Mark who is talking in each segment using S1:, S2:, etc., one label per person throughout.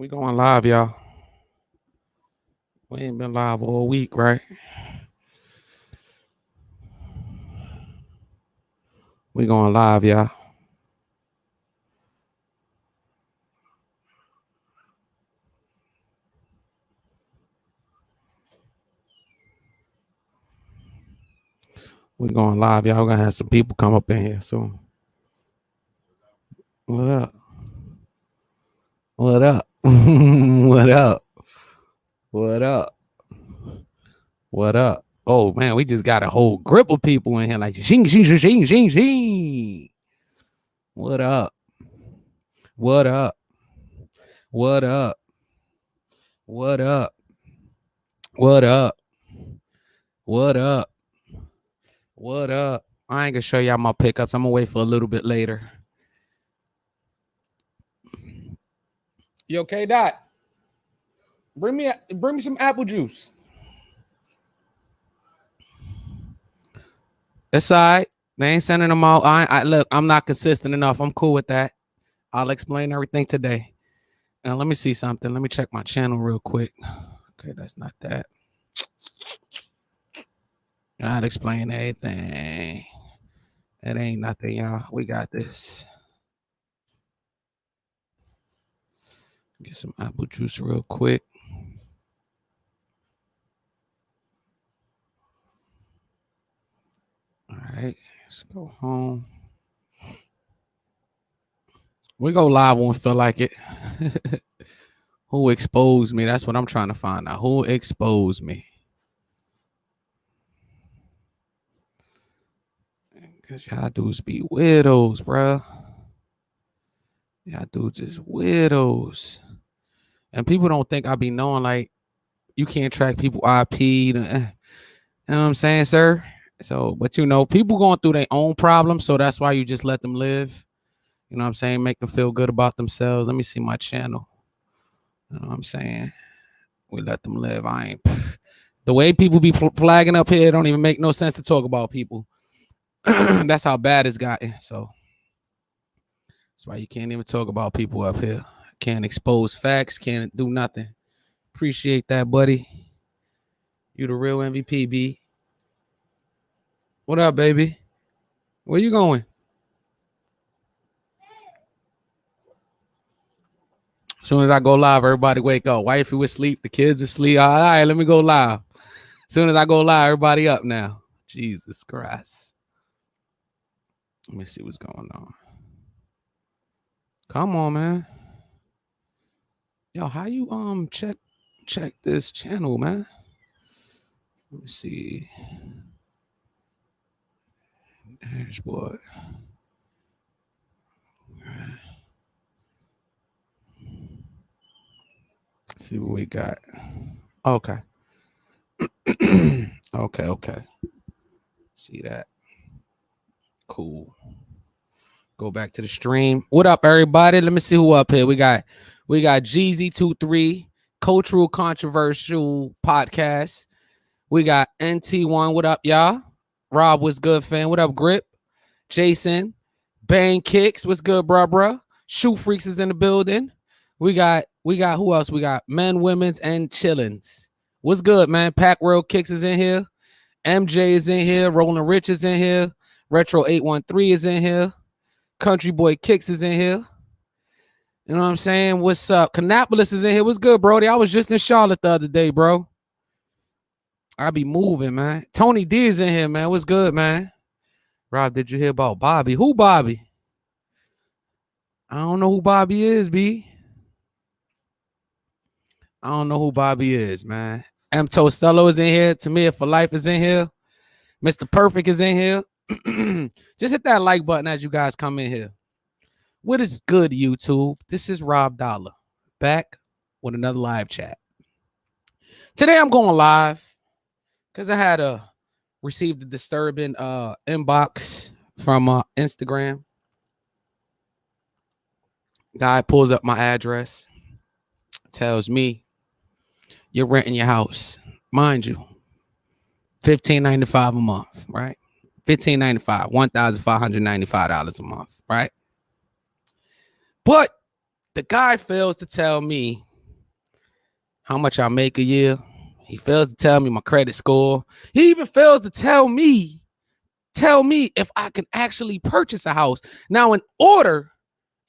S1: We going live, y'all. We ain't been live all week, right? We going live, y'all. We going live, y'all. We're gonna have some people come up in here soon. What up? What up? What up? What up? What up? Oh man, we just got a whole grip of people in here like shing shing shing shing shing shing. What up? What up? What up? What up? What up? What up? What up? I ain't gonna show y'all my pickups. I'm gonna wait for a little bit later. You okay, Dot? Bring me some apple juice. It's all right. They ain't sending them out. I look, I'm not consistent enough. I'm cool with that. I'll explain everything today. And let me see something. Let me check my channel real quick. Okay, that's not that. I'll explain everything. It ain't nothing, y'all. We got this. Get some apple juice real quick. All right, let's go home. We go live when we feel like it. Who exposed me? That's what I'm trying to find out. Who exposed me? Cause y'all dudes be widows, bruh. Y'all dudes is widows. And people don't think I be knowing like you can't track people IP. You know what I'm saying, sir? So, but you know, people going through their own problems, so that's why you just let them live. You know what I'm saying? Make them feel good about themselves. Let me see my channel. You know what I'm saying? We let them live. I ain't. The way people be flagging up here, it don't even make no sense to talk about people. That's how bad it's gotten. So that's why you can't even talk about people up here. Can't expose facts. Can't do nothing. Appreciate that, buddy. You the real MVP, B. What up, baby? Where you going? As soon as I go live, everybody wake up. Wifey was asleep. The kids were asleep. All right, let me go live. As soon as I go live, everybody up now. Jesus Christ. Let me see what's going on. Come on, man. Yo, how you check this channel, man? Let me see. Dashboard. Let's see what we got. Okay. Okay. See that. Cool. Go back to the stream. What up, everybody? Let me see who up here. We got Jeezy23, Cultural Controversial Podcast. We got NT1. What up, y'all? Rob, what's good, fan? What up, Grip? Jason, Bang Kicks. What's good, bruh? Shoe Freaks is in the building. We got who else? We got Men, Women's, and Chillins. What's good, man? Pack World Kicks is in here. MJ is in here. Rolling Rich is in here. Retro 813 is in here. Country Boy Kicks is in here. You know what I'm saying? What's up? Canapolis is in here. What's good, Brody? I was just in Charlotte the other day, bro. I be moving, man. Tony D is in here, man. What's good, man? Rob, did you hear about Bobby? Who Bobby? I don't know who Bobby is, B. I don't know who Bobby is, man. M. Tostello is in here. Tamir for Life is in here. Mr. Perfect is in here. Just hit that like button as you guys come in here. What is good, YouTube? This is Rob Dollar back with another live chat. Today I'm going live because I had received a disturbing inbox from Instagram. Guy pulls up my address, tells me you're renting your house, mind you, $1,595 a month, right? $1,595, $1,595 a month, right? But the guy fails to tell me how much I make a year. He fails to tell me my credit score. He even fails to tell me if I can actually purchase a house. Now, in order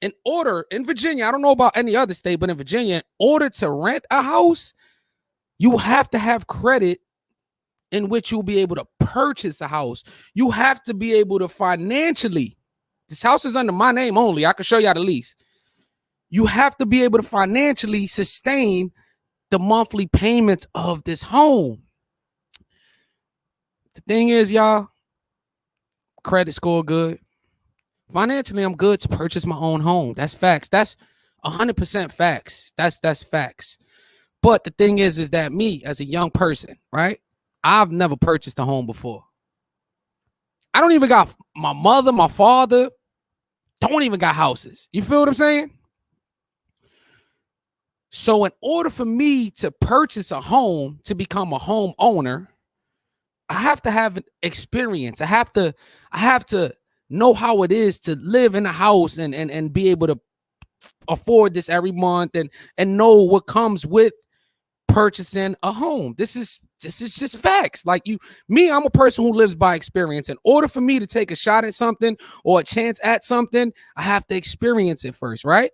S1: in Virginia, I don't know about any other state, but in Virginia, in order to rent a house, you have to have credit in which you'll be able to purchase a house. You have to be able to financially, this house is under my name only. I can show y'all the lease. You have to be able to financially sustain the monthly payments of this home. The thing is, y'all, credit score good. Financially, I'm good to purchase my own home. That's facts. That's 100% facts. That's facts. But the thing is that me as a young person, right? I've never purchased a home before. I don't even got my mother, my father, don't even got houses. You feel what I'm saying? So in order for me to purchase a home, to become a homeowner, I have to have an experience. I have to know how it is to live in a house and be able to afford this every month and know what comes with purchasing a home. This is just facts. Like I'm a person who lives by experience. In order for me to take a shot at something or a chance at something, I have to experience it first, right?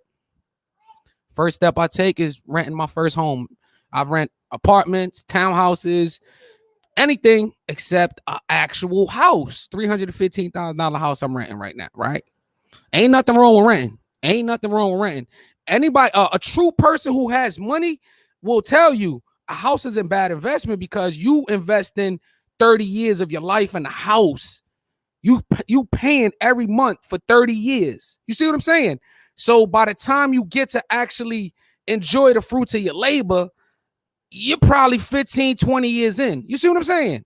S1: First step I take is renting my first home. I rent apartments, townhouses, anything except an actual house. $315,000 house I'm renting right now, right? Ain't nothing wrong with renting. Anybody, a true person who has money will tell you a house isn't a bad investment because you invest in 30 years of your life in a house. You paying every month for 30 years. You see what I'm saying? So by the time you get to actually enjoy the fruits of your labor, you're probably 15, 20 years in. You see what I'm saying?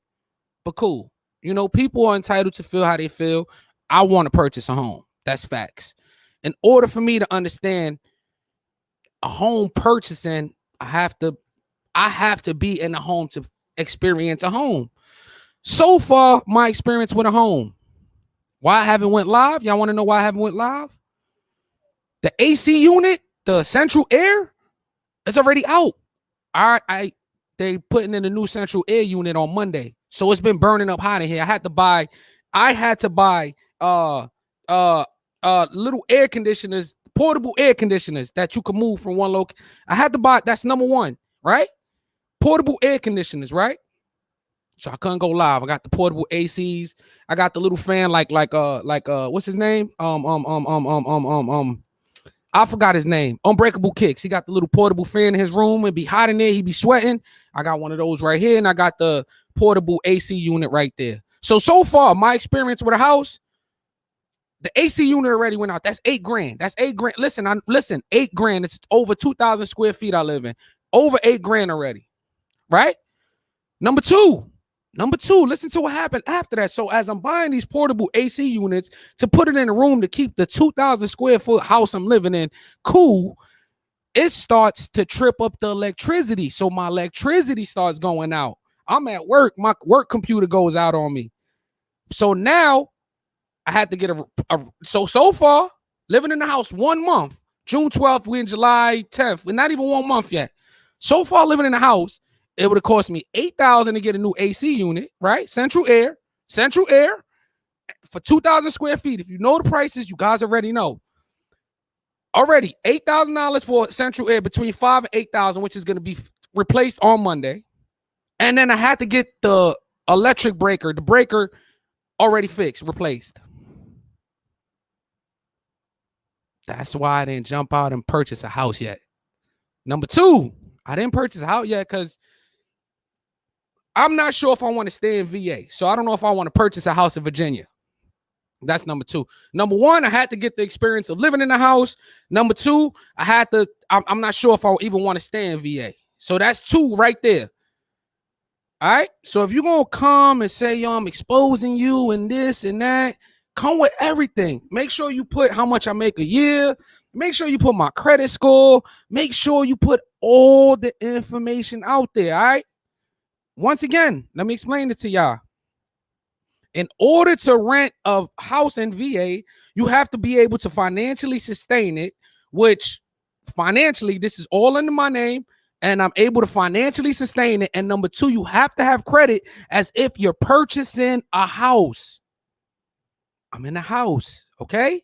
S1: But cool. You know, people are entitled to feel how they feel. I want to purchase a home. That's facts. In order for me to understand a home purchasing, I have to be in a home to experience a home. So far, my experience with a home. Why I haven't went live? Y'all want to know why I haven't went live? The AC unit, the central air, is already out. All right, they putting in a new central air unit on Monday, so it's been burning up hot in here. I had to buy little air conditioners, portable air conditioners that you can move from one location. I had to buy. That's number one, right? Portable air conditioners, right? So I couldn't go live. I got the portable ACs. I got the little fan, like what's his name? I forgot his name. Unbreakable Kicks. He got the little portable fan in his room. It'd be hot in there. He'd be sweating. I got one of those right here, and I got the portable AC unit right there. So far, my experience with a house, the AC unit already went out. That's $8,000. That's $8,000. Listen, $8,000. It's over 2,000 square feet I live in. Over $8,000 already, right? Number two, listen to what happened after that. So as I'm buying these portable AC units to put it in a room to keep the 2,000 square foot house I'm living in cool, it starts to trip up the electricity. So my electricity starts going out. I'm at work. My work computer goes out on me. So now I had to get so far, living in the house 1 month, June 12th, we're in July 10th. We're not even 1 month yet. So far living in the house, it would have cost me $8,000 to get a new AC unit, right? Central air for 2,000 square feet. If you know the prices, you guys already know. Already $8,000 for central air, between $5,000 and $8,000, which is going to be replaced on Monday. And then I had to get the electric breaker, the breaker already fixed, replaced. That's why I didn't jump out and purchase a house yet. Number two, I didn't purchase a house yet because I'm not sure if I want to stay in VA. So I don't know if I want to purchase a house in Virginia. That's number two. Number one, I had to get the experience of living in the house. Number two, I'm not sure if I even want to stay in VA. So that's two right there. All right. So if you're going to come and say, yo, I'm exposing you and this and that, come with everything. Make sure you put how much I make a year. Make sure you put my credit score. Make sure you put all the information out there. All right. Once again, let me explain it to y'all. In order to rent a house in VA, you have to be able to financially sustain it, which financially, this is all under my name. and I'm able to financially sustain it. And number two, you have to have credit as if you're purchasing a house. I'm in a house, okay?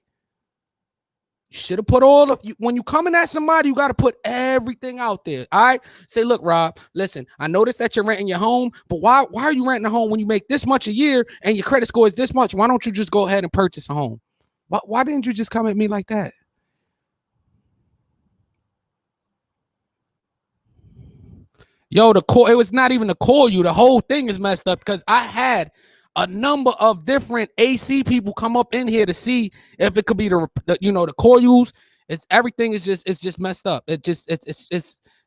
S1: You should have put all of you when you coming at somebody, you got to put everything out there. All right. Say, look, Rob, listen, I noticed that you're renting your home, but why are you renting a home when you make this much a year and your credit score is this much? Why don't you just go ahead and purchase a home? Why didn't you just come at me like that? Yo, it was not even to call you. The whole thing is messed up because I had a number of different AC people come up in here to see if it could be the coils. It's everything is just messed up. It's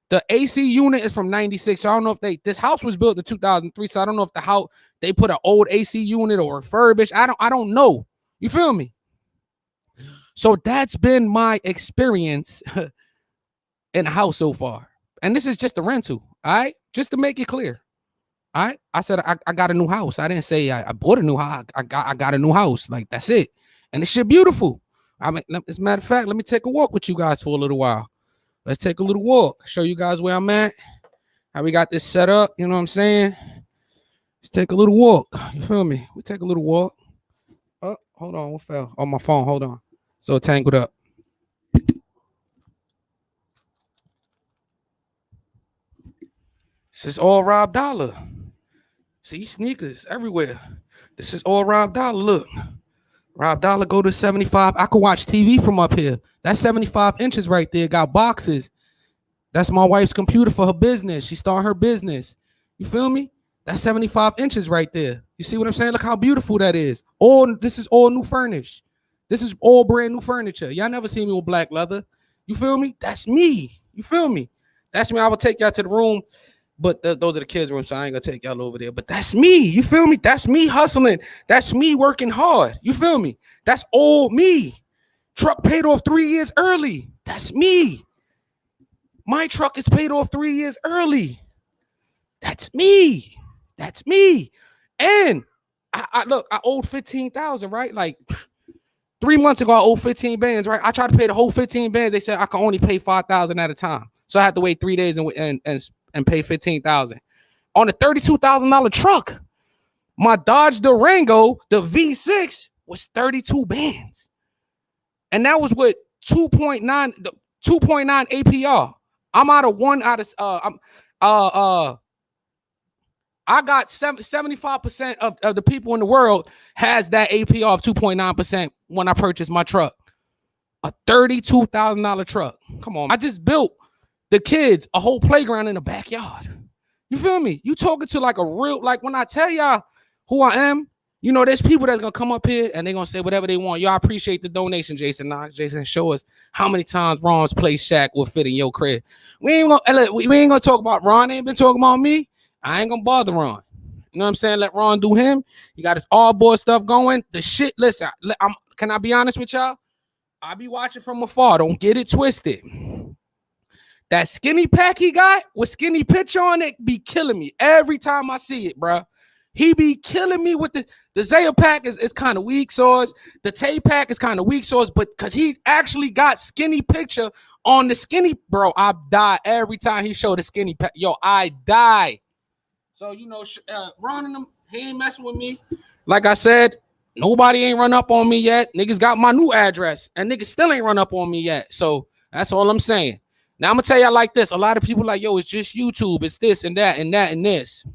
S1: the AC unit is from 96. So I don't know if this house was built in 2003. So I don't know if the house they put an old AC unit or refurbished. I don't know. You feel me? So that's been my experience in the house so far. And this is just a rental. All right. Just to make it clear. All right. I said I got a new house. I didn't say I bought a new house. I got a new house. Like, that's it. And it's shit beautiful. I mean, as a matter of fact, let me take a walk with you guys for a little while. Let's take a little walk. Show you guys where I'm at. How we got this set up. You know what I'm saying? Let's take a little walk. You feel me? We take a little walk. Oh, hold on. What fell? On my phone. Hold on. So tangled up. This is all Rob Dollar. See, sneakers everywhere. This is all Rob Dollar. Look, Rob Dollar go to 75. I could watch TV from up here. That's 75 inches right there. Got boxes. That's my wife's computer for her business. She started her business. You feel me? That's 75 inches right there. You see what I'm saying? Look how beautiful that is. This is all new furnished. This is all brand new furniture. Y'all never seen me with black leather. You feel me? That's me. You feel me? That's me. I will take y'all to the room. But those are the kids' rooms, so I ain't gonna take y'all over there. But that's me. You feel me? That's me hustling. That's me working hard. You feel me? That's all me. Truck paid off 3 years early. That's me. My truck is paid off 3 years early. That's me. That's me. And I owed 15,000, right? Like 3 months ago, I owed 15 bands, right? I tried to pay the whole 15 bands. They said I can only pay 5,000 at a time. So I had to wait 3 days and pay 15,000 on a $32,000 truck. My Dodge Durango, the V6, was 32 bands, and that was with 2.9 APR. I'm out of one out of I got 75% of the people in the world has that APR of 2.9% when I purchased my truck, a $32,000 truck. Come on, I just built the kids a whole playground in the backyard. You feel me? You talking to like a real, like when I tell y'all who I am, you know, there's people that's gonna come up here and they're gonna say whatever they want. Y'all appreciate the donation, Jason. Nah, Jason, show us how many times Ron's play Shaq will fit in your crib. We ain't gonna talk about Ron. They ain't been talking about me. I ain't gonna bother Ron. You know what I'm saying? Let Ron do him. He got his all boy stuff going. The shit, listen, can I be honest with y'all? I be watching from afar. Don't get it twisted. That skinny pack he got with skinny pitch on it be killing me every time I see it, bro. He be killing me with the Zaya pack is kind of weak sauce. The Tay pack is kind of weak sauce, but because he actually got skinny picture on the skinny, bro, I die every time he showed the skinny pack. Yo, I die. So, you know, Ron and them, he ain't messing with me. Like I said, nobody ain't run up on me yet. Niggas got my new address, and niggas still ain't run up on me yet. So that's all I'm saying. Now, I'm going to tell y'all like this. A lot of people like, yo, it's just YouTube. It's this and that and that and this.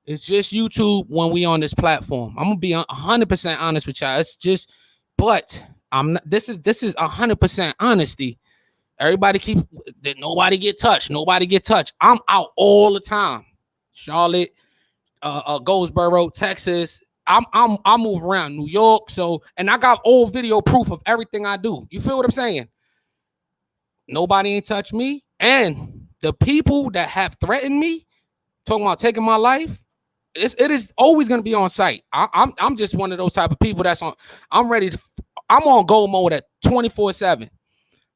S1: It's just YouTube when we on this platform. I'm going to be 100% honest with y'all. It's just, but I'm not, this is 100% honesty. Everybody nobody get touched. Nobody get touched. I'm out all the time. Charlotte, Goldsboro, Texas. I move around New York. So, and I got old video proof of everything I do. You feel what I'm saying? Nobody ain't touched me. And the people that have threatened me, talking about taking my life, it is always going to be on site. I'm just one of those type of people that's on. I'm on go mode at 24/7.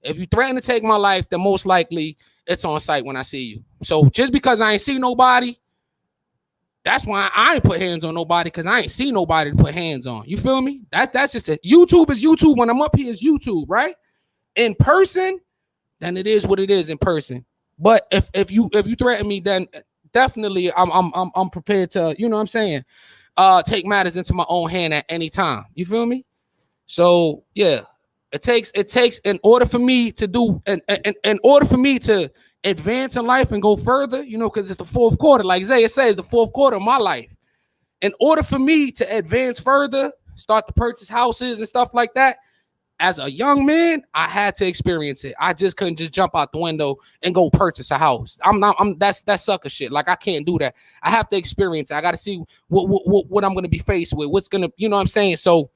S1: If you threaten to take my life, then most likely it's on site when I see you. So just because I ain't see nobody, that's why I ain't put hands on nobody, because I ain't see nobody to put hands on. You feel me? That's just it. YouTube is YouTube. When I'm up here, it's YouTube, right? In person, then it is what it is in person. But if you threaten me, then definitely I'm prepared to, you know what I'm saying, take matters into my own hand at any time. You feel me? So yeah, it takes in order for me to do and in order for me to advance in life and go further, you know, because it's the fourth quarter, like Zay says, the fourth quarter of my life. In order for me to advance further, start to purchase houses and stuff like that, as a young man, I had to experience it. I just couldn't just jump out the window and go purchase a house. That's sucker shit. Like, I can't do that. I have to experience it. I got to see what I'm going to be faced with. What's going to, you know what I'm saying? So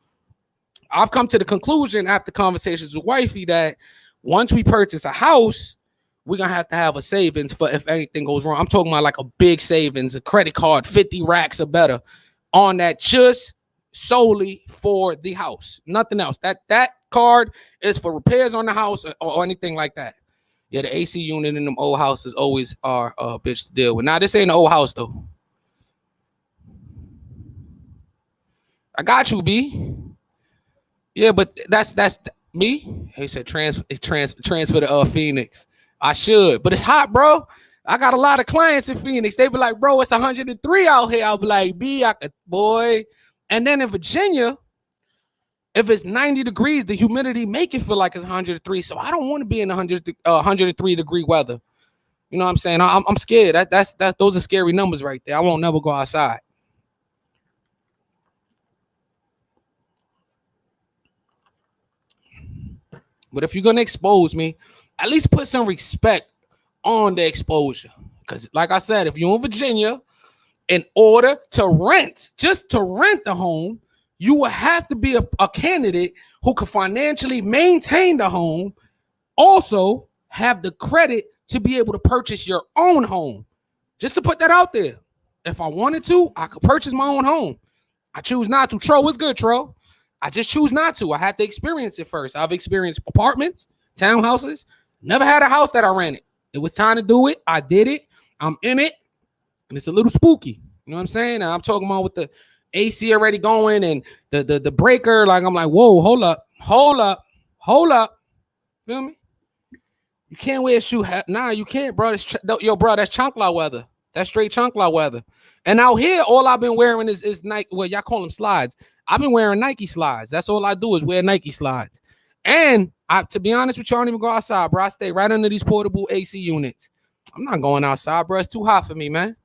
S1: I've come to the conclusion after conversations with wifey that once we purchase a house, we're going to have a savings for if anything goes wrong. I'm talking about like a big savings, a credit card, 50 racks or better on that, just solely for the house. Nothing else. That card is for repairs on the house or anything like that. Yeah, the AC unit in them old houses always are a bitch to deal with. Now, this ain't an old house, though. I got you, B. Yeah, but that's me. He said transfer to Phoenix. I should, but it's hot, bro. I got a lot of clients in Phoenix. They be like, bro, it's 103 out here. I'll be like, B, I could, boy. And then in Virginia, if it's 90 degrees, the humidity make it feel like it's 103. So I don't want to be in 103 degree weather. You know what I'm saying? I'm scared. Those are scary numbers right there. I won't never go outside. But if you're gonna expose me, at least put some respect on the exposure. Because, like I said, if you're in Virginia, in order to rent, just to rent the home, you will have to be a candidate who can financially maintain the home, also have the credit to be able to purchase your own home. Just to put that out there. If I wanted to, I could purchase my own home. I choose not to. Tro, what's good, Tro? I just choose not to. I had to experience it first. I've experienced apartments, townhouses. Never had a house that I rented. It was time to do it. I did it. I'm in it. And it's a little spooky. You know what I'm saying? Now, I'm talking about with the AC already going and the breaker. Like, I'm like, whoa, hold up. Feel me? You can't wear a shoe. Nah, you can't, bro. Bro, that's chancla weather. That's straight chancla weather. And out here, all I've been wearing is Nike. Well, y'all call them slides. I've been wearing Nike slides. That's all I do is wear Nike slides. And to be honest with you, I don't even go outside, bro. I stay right under these portable AC units. I'm not going outside, bro. It's too hot for me, man.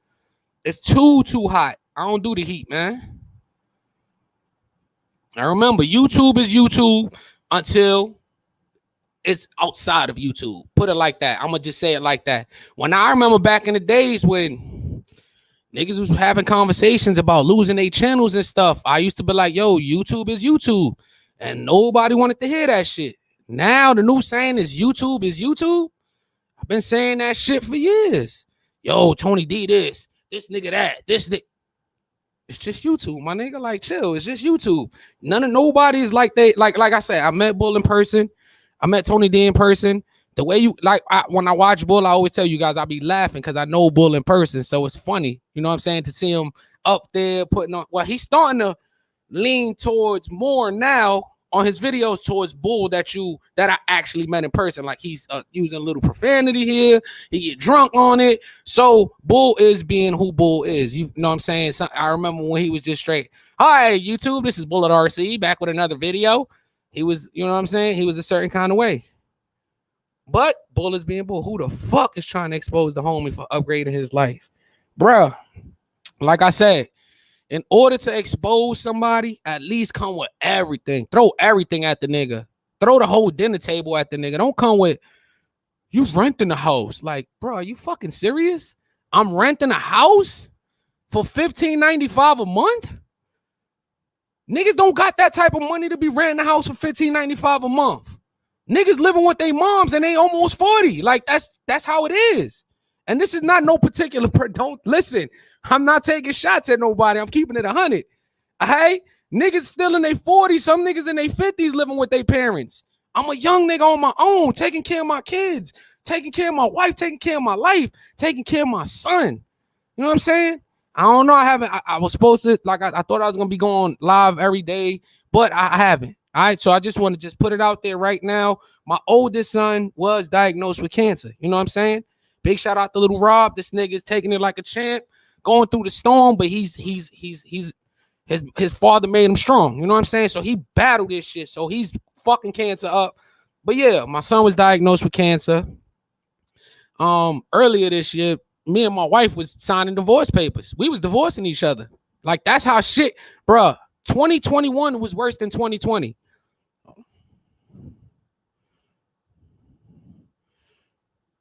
S1: It's too hot. I don't do the heat, man. I remember YouTube is YouTube until it's outside of YouTube. Put it like that. I'm going to just say it like that. When I remember back in the days when niggas was having conversations about losing their channels and stuff, I used to be like, yo, YouTube is YouTube. And nobody wanted to hear that shit. Now the new saying is YouTube is YouTube. I've been saying that shit for years. Yo, Tony D this nigga that, this nigga. It's just YouTube, my nigga. Like, chill. It's just YouTube. Nobody's like I said, I met Bull in person. I met Tony D in person. The way you when I watch Bull, I always tell you guys I be laughing because I know Bull in person. So it's funny, you know what I'm saying, to see him up there putting on. Well, he's starting to lean towards more now on his videos towards Bull that I actually met in person. Like, he's using a little profanity here. He get drunk on it. So Bull is being who Bull is. You know what I'm saying? So, I remember when he was just straight, hi, YouTube, this is Bullet RC back with another video. He was, you know what I'm saying? He was a certain kind of way. But Bull is being Bull. Who the fuck is trying to expose the homie for upgrading his life? Bruh, like I said, in order to expose somebody, at least come with everything. Throw everything at the nigga. Throw the whole dinner table at the nigga. Don't come with, you renting a house. Like, bro, are you fucking serious? I'm renting a house for $15.95 a month? Niggas don't got that type of money to be renting a house for $15.95 a month. Niggas living with their moms and they almost 40. Like, that's how it is. And this is not no particular, don't listen. I'm not taking shots at nobody. I'm keeping it 100. Hey, niggas still in their 40s. Some niggas in their 50s living with their parents. I'm a young nigga on my own, taking care of my kids, taking care of my wife, taking care of my life, taking care of my son. You know what I'm saying? I don't know. I was supposed to, like, I thought I was going to be going live every day, but I haven't. All right. So I just want to just put it out there right now. My oldest son was diagnosed with cancer. You know what I'm saying? Big shout out to Little Rob. This nigga is taking it like a champ, going through the storm, but his father made him strong. You know what I'm saying? So he battled this shit. So he's fucking cancer up. But yeah, my son was diagnosed with cancer. Earlier this year, me and my wife was signing divorce papers. We was divorcing each other. Like, that's how shit, bruh. 2021 was worse than 2020.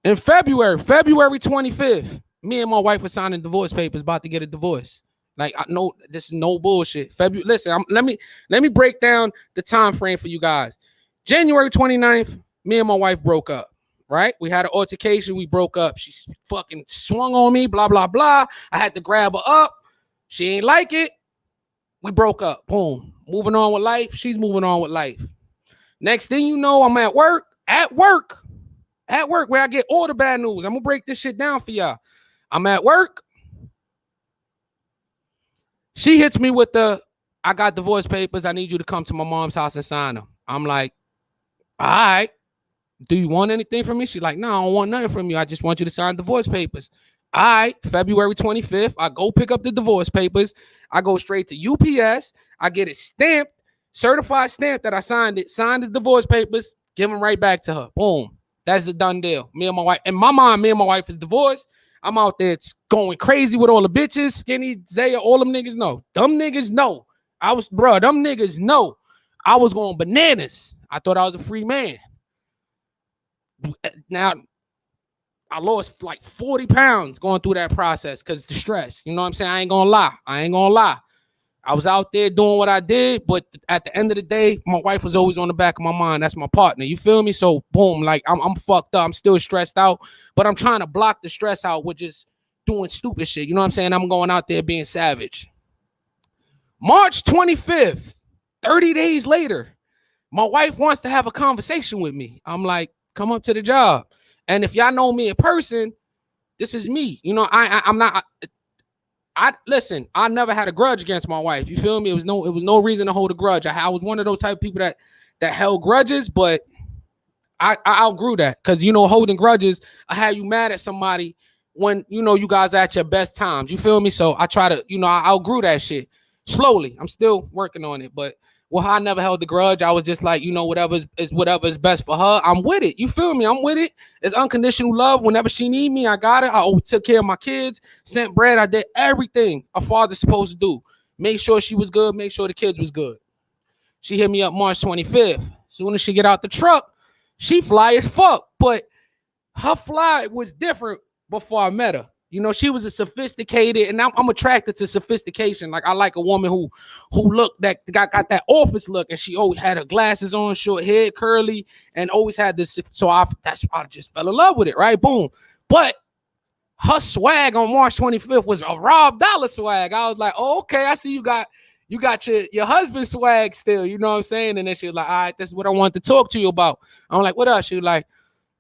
S1: In February 25th, me and my wife were signing divorce papers, about to get a divorce. Like, I know this is no bullshit. February. Listen, let me break down the time frame for you guys. January 29th, me and my wife broke up. Right? We had an altercation. We broke up. She fucking swung on me, blah, blah, blah. I had to grab her up. She ain't like it. We broke up. Boom. Moving on with life. She's moving on with life. Next thing you know, I'm at work where I get all the bad news. I'm going to break this shit down for y'all. I'm at work. She hits me with I got divorce papers. I need you to come to my mom's house and sign them. I'm like, all right. Do you want anything from me? She's like, no, I don't want nothing from you. I just want you to sign divorce papers. All right, February 25th, I go pick up the divorce papers. I go straight to UPS. I get it stamped, certified stamp that I signed it, signed the divorce papers, give them right back to her. Boom. That's the done deal. Me and my wife. And my mom, me and my wife is divorced. I'm out there going crazy with all the bitches, Skinny, Zaya, all them niggas know. Them niggas know. Them niggas know. I was going bananas. I thought I was a free man. Now, I lost like 40 pounds going through that process because the stress. You know what I'm saying? I ain't gonna lie. I was out there doing what I did, but at the end of the day, my wife was always on the back of my mind. That's my partner. You feel me? So boom, like I'm fucked up. I'm still stressed out, but I'm trying to block the stress out with just doing stupid shit. You know what I'm saying? I'm going out there being savage. March 25th, 30 days later, my wife wants to have a conversation with me. I'm like, come up to the job. And if y'all know me in person, this is me. You know, I'm not. Listen. I never had a grudge against my wife. You feel me? It was no reason to hold a grudge. I was one of those type of people that held grudges, but I outgrew that because holding grudges, I had you mad at somebody when you guys are at your best times. You feel me? So I try to I outgrew that shit slowly. I'm still working on it, but. Well, I never held the grudge. I was just like, whatever is best for her. I'm with it. You feel me? I'm with it. It's unconditional love. Whenever she need me, I got it. I took care of my kids, sent bread. I did everything a father's supposed to do. Make sure she was good. Make sure the kids was good. She hit me up March 25th. Soon as she get out the truck, she fly as fuck. But her fly was different before I met her. She was a sophisticated, and I'm attracted to sophistication. Like I like a woman who looked that got that office look, and she always had her glasses on, short hair, curly, and always had this. So I just fell in love with it, right? Boom. But her swag on March 25th was a Rob Dollar swag. I was like, oh, okay, I see you got your husband's swag still. You know what I'm saying? And then she was like, all right, this is what I wanted to talk to you about. I'm like, what else? She was like,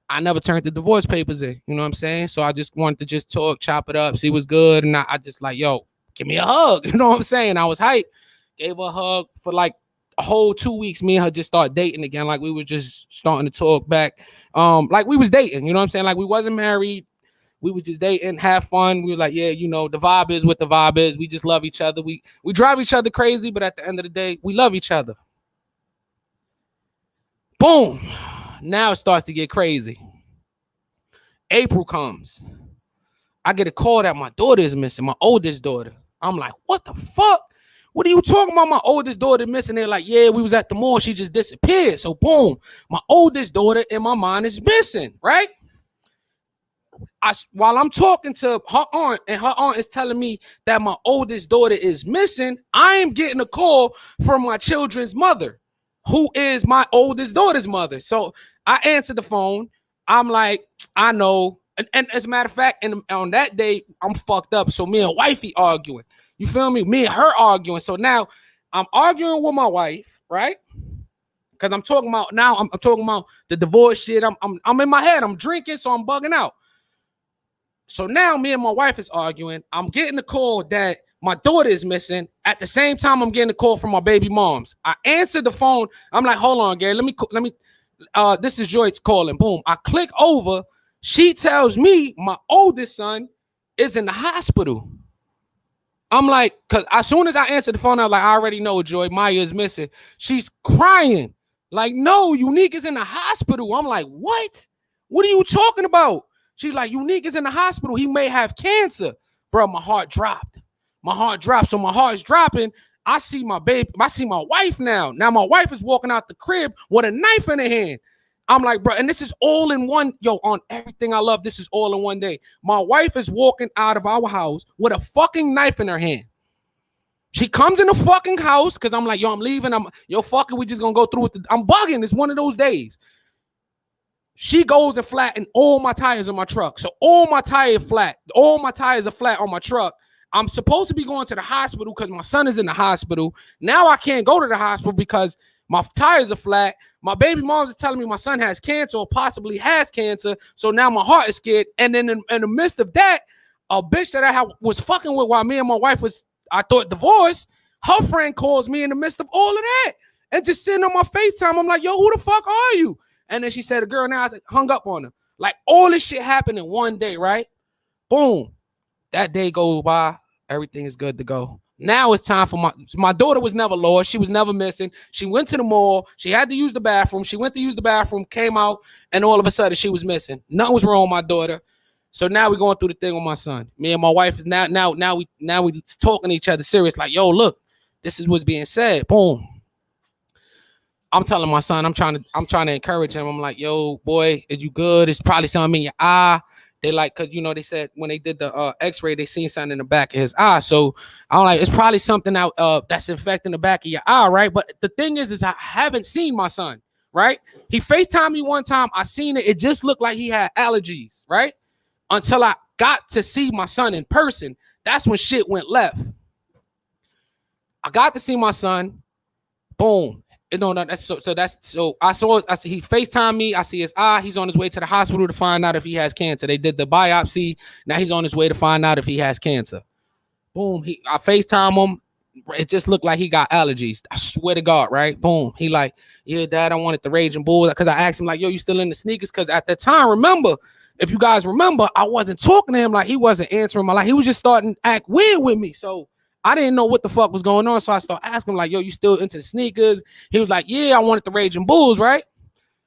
S1: I never turned the divorce papers in. You know what I'm saying? So I just wanted to just talk, chop it up, see what's good. And I just like, yo, give me a hug. You know what I'm saying? I was hyped. Gave her a hug for like a whole 2 weeks. Me and her just started dating again. Like we were just starting to talk back. Like we was dating. You know what I'm saying? Like we wasn't married. We were just dating, have fun. We were like, yeah, the vibe is what the vibe is. We just love each other. We drive each other crazy, but at the end of the day, we love each other. Boom. Now it starts to get crazy. April comes. I get a call that my daughter is missing, my oldest daughter. I'm like, what the fuck? What are you talking about? My oldest daughter missing? They're like, yeah, we was at the mall. She just disappeared. So boom, my oldest daughter in my mind is missing, right? While I'm talking to her aunt, and her aunt is telling me that my oldest daughter is missing, I am getting a call from my children's mother, who is my oldest daughter's mother. So I answer the phone. I'm like, I know. And as a matter of fact, and on that day, I'm fucked up. So me and wifey arguing. You feel me? Me and her arguing. So now I'm arguing with my wife, right? Because I'm talking about the divorce shit. I'm in my head. I'm drinking, so I'm bugging out. So now me and my wife is arguing. I'm getting the call that my daughter is missing. At the same time, I'm getting a call from my baby moms. I answered the phone. I'm like, hold on, Gary. Let me. This is Joyce calling. Boom. I click over. She tells me my oldest son is in the hospital. I'm like, because as soon as I answered the phone, I was like, I already know, Joy, Maya is missing. She's crying. Like, no, Unique is in the hospital. I'm like, what? What are you talking about? She's like, Unique is in the hospital. He may have cancer. Bro, my heart dropped. My heart dropped. So my heart's dropping. I see my baby. I see my wife now. Now my wife is walking out the crib with a knife in her hand. I'm like, bro, and this is all in one, on everything I love. This is all in one day. My wife is walking out of our house with a fucking knife in her hand. She comes in the fucking house because I'm like, I'm leaving. Fucking, we just gonna go through it. I'm bugging. It's one of those days. She goes and flatten all my tires on my truck. So all my tires are flat on my truck. I'm supposed to be going to the hospital because my son is in the hospital. Now I can't go to the hospital because my tires are flat. My baby moms is telling me my son has cancer or possibly has cancer. So now my heart is scared. And then in the midst of that, a bitch that I was fucking with while me and my wife was, I thought, divorced, her friend calls me in the midst of all of that and just sitting on my FaceTime. I'm like, yo, who the fuck are you? And then she said, a girl now, I hung up on her. Like all this shit happened in one day, right? Boom. That day goes by. Everything is good to go. Now it's time for my daughter was never lost. She was never missing. She went to the mall. She had to use the bathroom. She went to use the bathroom, came out, and all of a sudden she was missing. Nothing was wrong with my daughter. So now we're going through the thing with my son. Me and my wife is now we talking to each other serious. Like, yo, look, this is what's being said. Boom. I'm telling my son, I'm trying to encourage him. I'm like, yo, boy, is you good? It's probably something in your eye. They like, because, they said when they did the x-ray, they seen something in the back of his eye. So I'm like, it's probably something out that's infecting the back of your eye, right? But the thing is I haven't seen my son, right? He FaceTimed me one time. I seen it. It just looked like he had allergies, right? Until I got to see my son in person. That's when shit went left. I got to see my son. Boom. No, that's so I see he FaceTimed me. I see his eye. He's on his way to the hospital to find out if he has cancer. They did the biopsy. Now he's on his way to find out if he has cancer. Boom. I FaceTime him. It just looked like he got allergies. I swear to God, right? Boom. He like, yeah, Dad, I wanted the Raging Bull. Because I asked him, like, yo, you still in the sneakers? Because at the time, remember, if you guys remember, I wasn't talking to him. Like, he wasn't answering my, like, he was just starting to act weird with me. So I didn't know what the fuck was going on. So I started asking him, like, yo, you still into the sneakers? He was like, yeah, I wanted the Raging Bulls, right?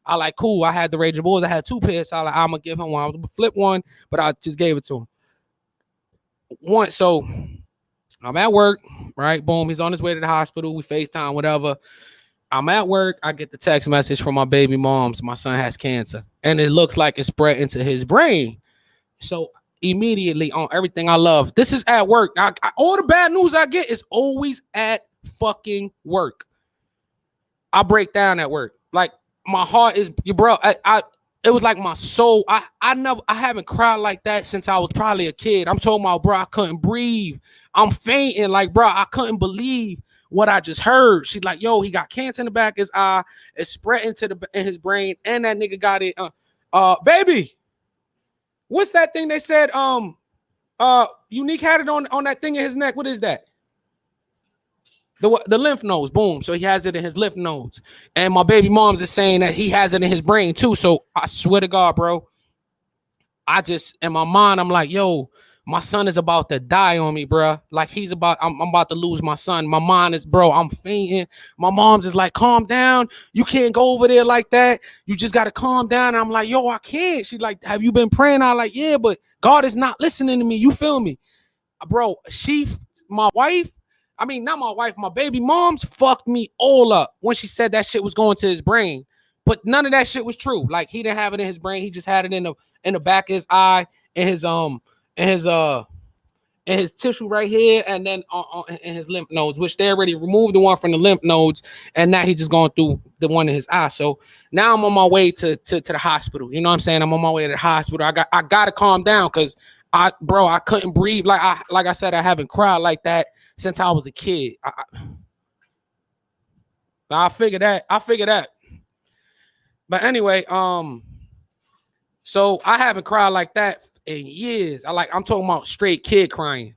S1: I like, cool. I had the Raging Bulls. I had 2 pairs. So I'm going to give him one. I was going to flip one, but I just gave it to him. One. So I'm at work, right? Boom. He's on his way to the hospital. We FaceTime, whatever. I'm at work. I get the text message from my baby moms. My son has cancer. And it looks like it's spread into his brain. So immediately on everything I love. This is at work. All the bad news I get is always at fucking work. I break down at work. Like my heart is, bro. It was like my soul. I haven't cried like that since I was probably a kid. I'm talking about, bro, I couldn't breathe. I'm fainting. Like, bro, I couldn't believe what I just heard. She's like, yo, he got cancer in the back of his eye. It's spread into in his brain, and that nigga got it. Baby. What's that thing they said? Unique had it on that thing in his neck. What is that? The lymph nodes. Boom. So he has it in his lymph nodes. And my baby mom's is saying that he has it in his brain too. So I swear to God, bro. In my mind, I'm like, yo, my son is about to die on me, bro. Like I'm about to lose my son. My mind is, bro, I'm fainting. My mom's is like, calm down. You can't go over there like that. You just got to calm down. And I'm like, yo, I can't. She's like, have you been praying? I'm like, yeah, but God is not listening to me. You feel me? Bro, my baby mom's fucked me all up when she said that shit was going to his brain. But none of that shit was true. Like he didn't have it in his brain. He just had it in the back of his eye, in his tissue right here, and then in his lymph nodes, which they already removed the one from the lymph nodes, and now he's just going through the one in his eye. So now I'm on my way to the hospital. You know what I'm saying? I'm on my way to the hospital. I gotta calm down because I couldn't breathe. Like I said, I haven't cried like that since I was a kid. I figured that. But anyway, so I haven't cried like that in years. I'm talking about straight kid crying.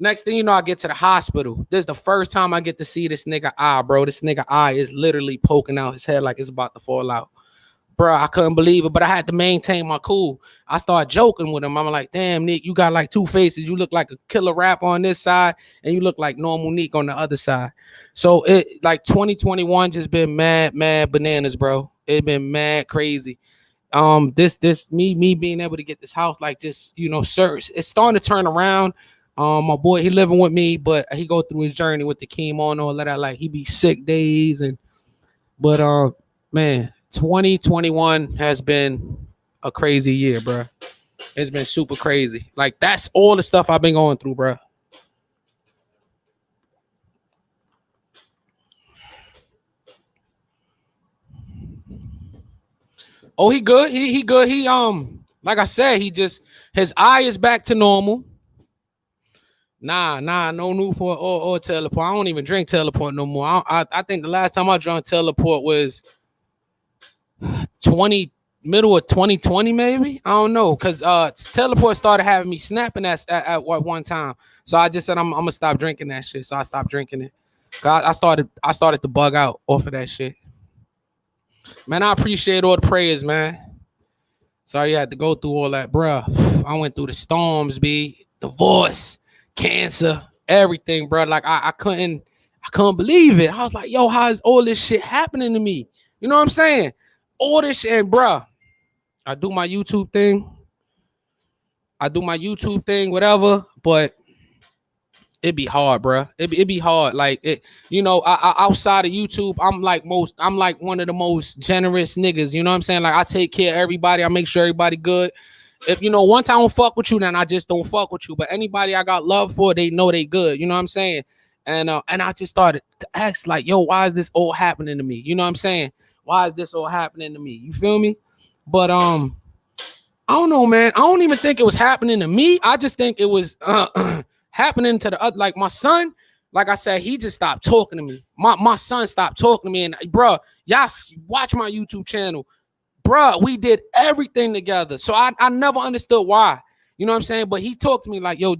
S1: Next thing you know, I get to the hospital. This is the first time I get to see this nigga eye, bro. This nigga eye is literally poking out his head like it's about to fall out. bro, I couldn't believe it, but I had to maintain my cool. I started joking with him. I'm like, damn, Nick, you got like two faces. You look like a killer rapper on this side, and you look like normal Nick on the other side. So it like 2021 just been mad bananas, bro. It been mad crazy. This me being able to get this house, like just search. It's starting to turn around. My boy, he living with me, but he go through his journey with the chemo and all that. Like he be sick days but man, 2021 has been a crazy year, bro. It's been super crazy. Like that's all the stuff I've been going through, bro. Oh, he good. He good. He like I said, he just his eye is back to normal. Nah, no Newport or teleport. I don't even drink teleport no more. I think the last time I drank teleport was 20 middle of 2020, maybe. I don't know, cause teleport started having me snapping at one time. So I just said I'm gonna stop drinking that shit. So I stopped drinking it. I started to bug out off of that shit. Man, I appreciate all the prayers, man. Sorry you had to go through all that, bruh. I went through the storms, divorce, cancer, everything, bro. Like I couldn't believe it. I was like, yo, how is all this shit happening to me? You know what I'm saying? All this shit, bruh. I do my YouTube thing, whatever, but it be hard, bro. It be hard. Like it, I outside of YouTube, I'm like one of the most generous niggas. You know what I'm saying? Like I take care of everybody. I make sure everybody good. If once I don't fuck with you, then I just don't fuck with you. But anybody I got love for, they know they good. You know what I'm saying? And I just started to ask, like, yo, why is this all happening to me? You know what I'm saying? Why is this all happening to me? You feel me? But I don't know, man. I don't even think it was happening to me. I just think it was happening to the other. Like my son, like I said, he just stopped talking to me. My son stopped talking to me. And bro, y'all watch my YouTube channel. Bro, we did everything together. So I never understood why. You know what I'm saying? But he talked to me like, yo,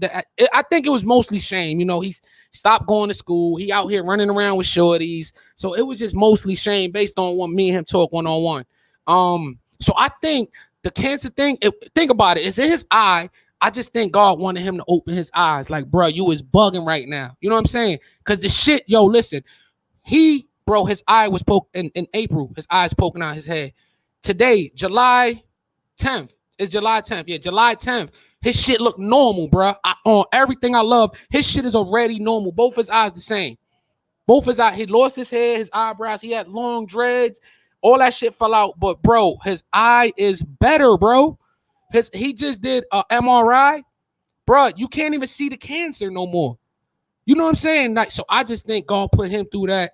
S1: I think it was mostly shame. He stopped going to school. He out here running around with shorties. So it was just mostly shame based on what me and him talk one-on-one. So I think the cancer thing, think about it, it's in his eye. I just think God wanted him to open his eyes. Like, bro, you is bugging right now. You know what I'm saying? Because the shit, yo, listen, his eye was poked in April. His eyes poking out his head. Today, July 10th. It's July 10th. Yeah, July 10th. His shit look normal, bro. On everything I love, his shit is already normal. Both his eyes the same. Both his eyes. He lost his hair, his eyebrows. He had long dreads. All that shit fell out. But, bro, his eye is better, bro. He just did an MRI. Bro, you can't even see the cancer no more. You know what I'm saying? Like, so I just think God put him through that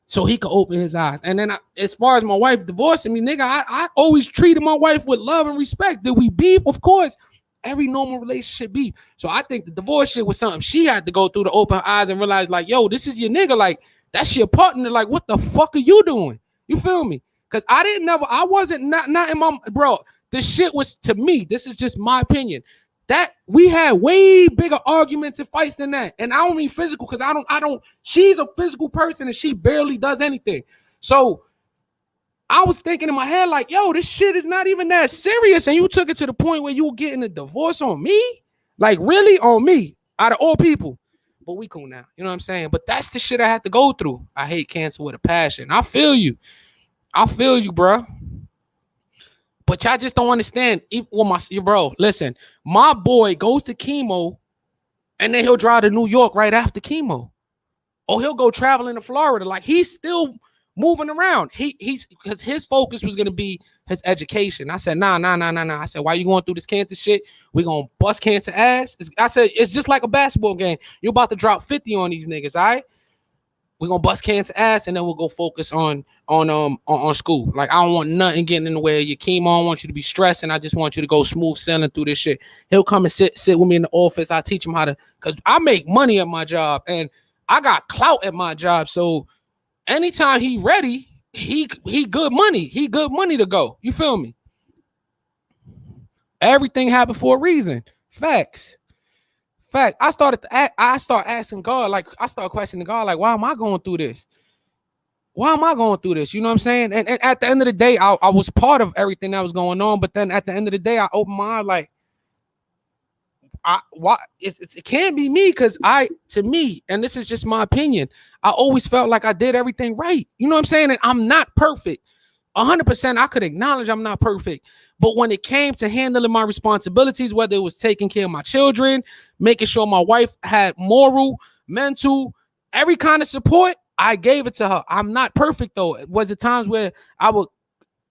S1: so he could open his eyes. And then as far as my wife divorcing me, nigga, I always treated my wife with love and respect. Did we beef? Of course. Every normal relationship beef. So I think the divorce shit was something she had to go through to open her eyes and realize, like, yo, this is your nigga. Like, that's your partner. Like, what the fuck are you doing? You feel me? Because I wasn't not in my, bro, this shit was, to me, this is just my opinion, that we had way bigger arguments and fights than that. And I don't mean physical, because I don't, she's a physical person and she barely does anything. So I was thinking in my head, like, yo, this shit is not even that serious. And you took it to the point where you were getting a divorce on me? Like, really? On me? Out of all people? But we cool now. You know what I'm saying? But that's the shit I had to go through. I hate cancer with a passion. I feel you, bro. But y'all just don't understand. Bro, listen, my boy goes to chemo and then he'll drive to New York right after chemo. Or he'll go traveling to Florida. Like, he's still moving around. He's because his focus was gonna be his education. I said, nah. I said, why you going through this cancer shit? We gonna bust cancer ass. I said, it's just like a basketball game. You're about to drop 50 on these niggas, all right? We're gonna bust cancer ass and then we'll go focus on school. Like, I don't want nothing getting in the way of your chemo. I don't want you to be stressed, and I just want you to go smooth sailing through this shit. He'll come and sit with me in the office. I teach him how to, because I make money at my job and I got clout at my job. So anytime he ready, he good money. He good money to go. You feel me? Everything happened for a reason. Facts. I start asking God, like, I start questioning God, like, why am I going through this? why am I going through this? You know what I'm saying? And at the end of the day, I was part of everything that was going on. But then at the end of the day, I opened my eye like, it can't be me, because to me, and this is just my opinion, I always felt like I did everything right. You know what I'm saying? And I'm not perfect. 100%, I could acknowledge I'm not perfect. But when it came to handling my responsibilities, whether it was taking care of my children, making sure my wife had moral, mental, every kind of support, I gave it to her. I'm not perfect, though. Was it times where I would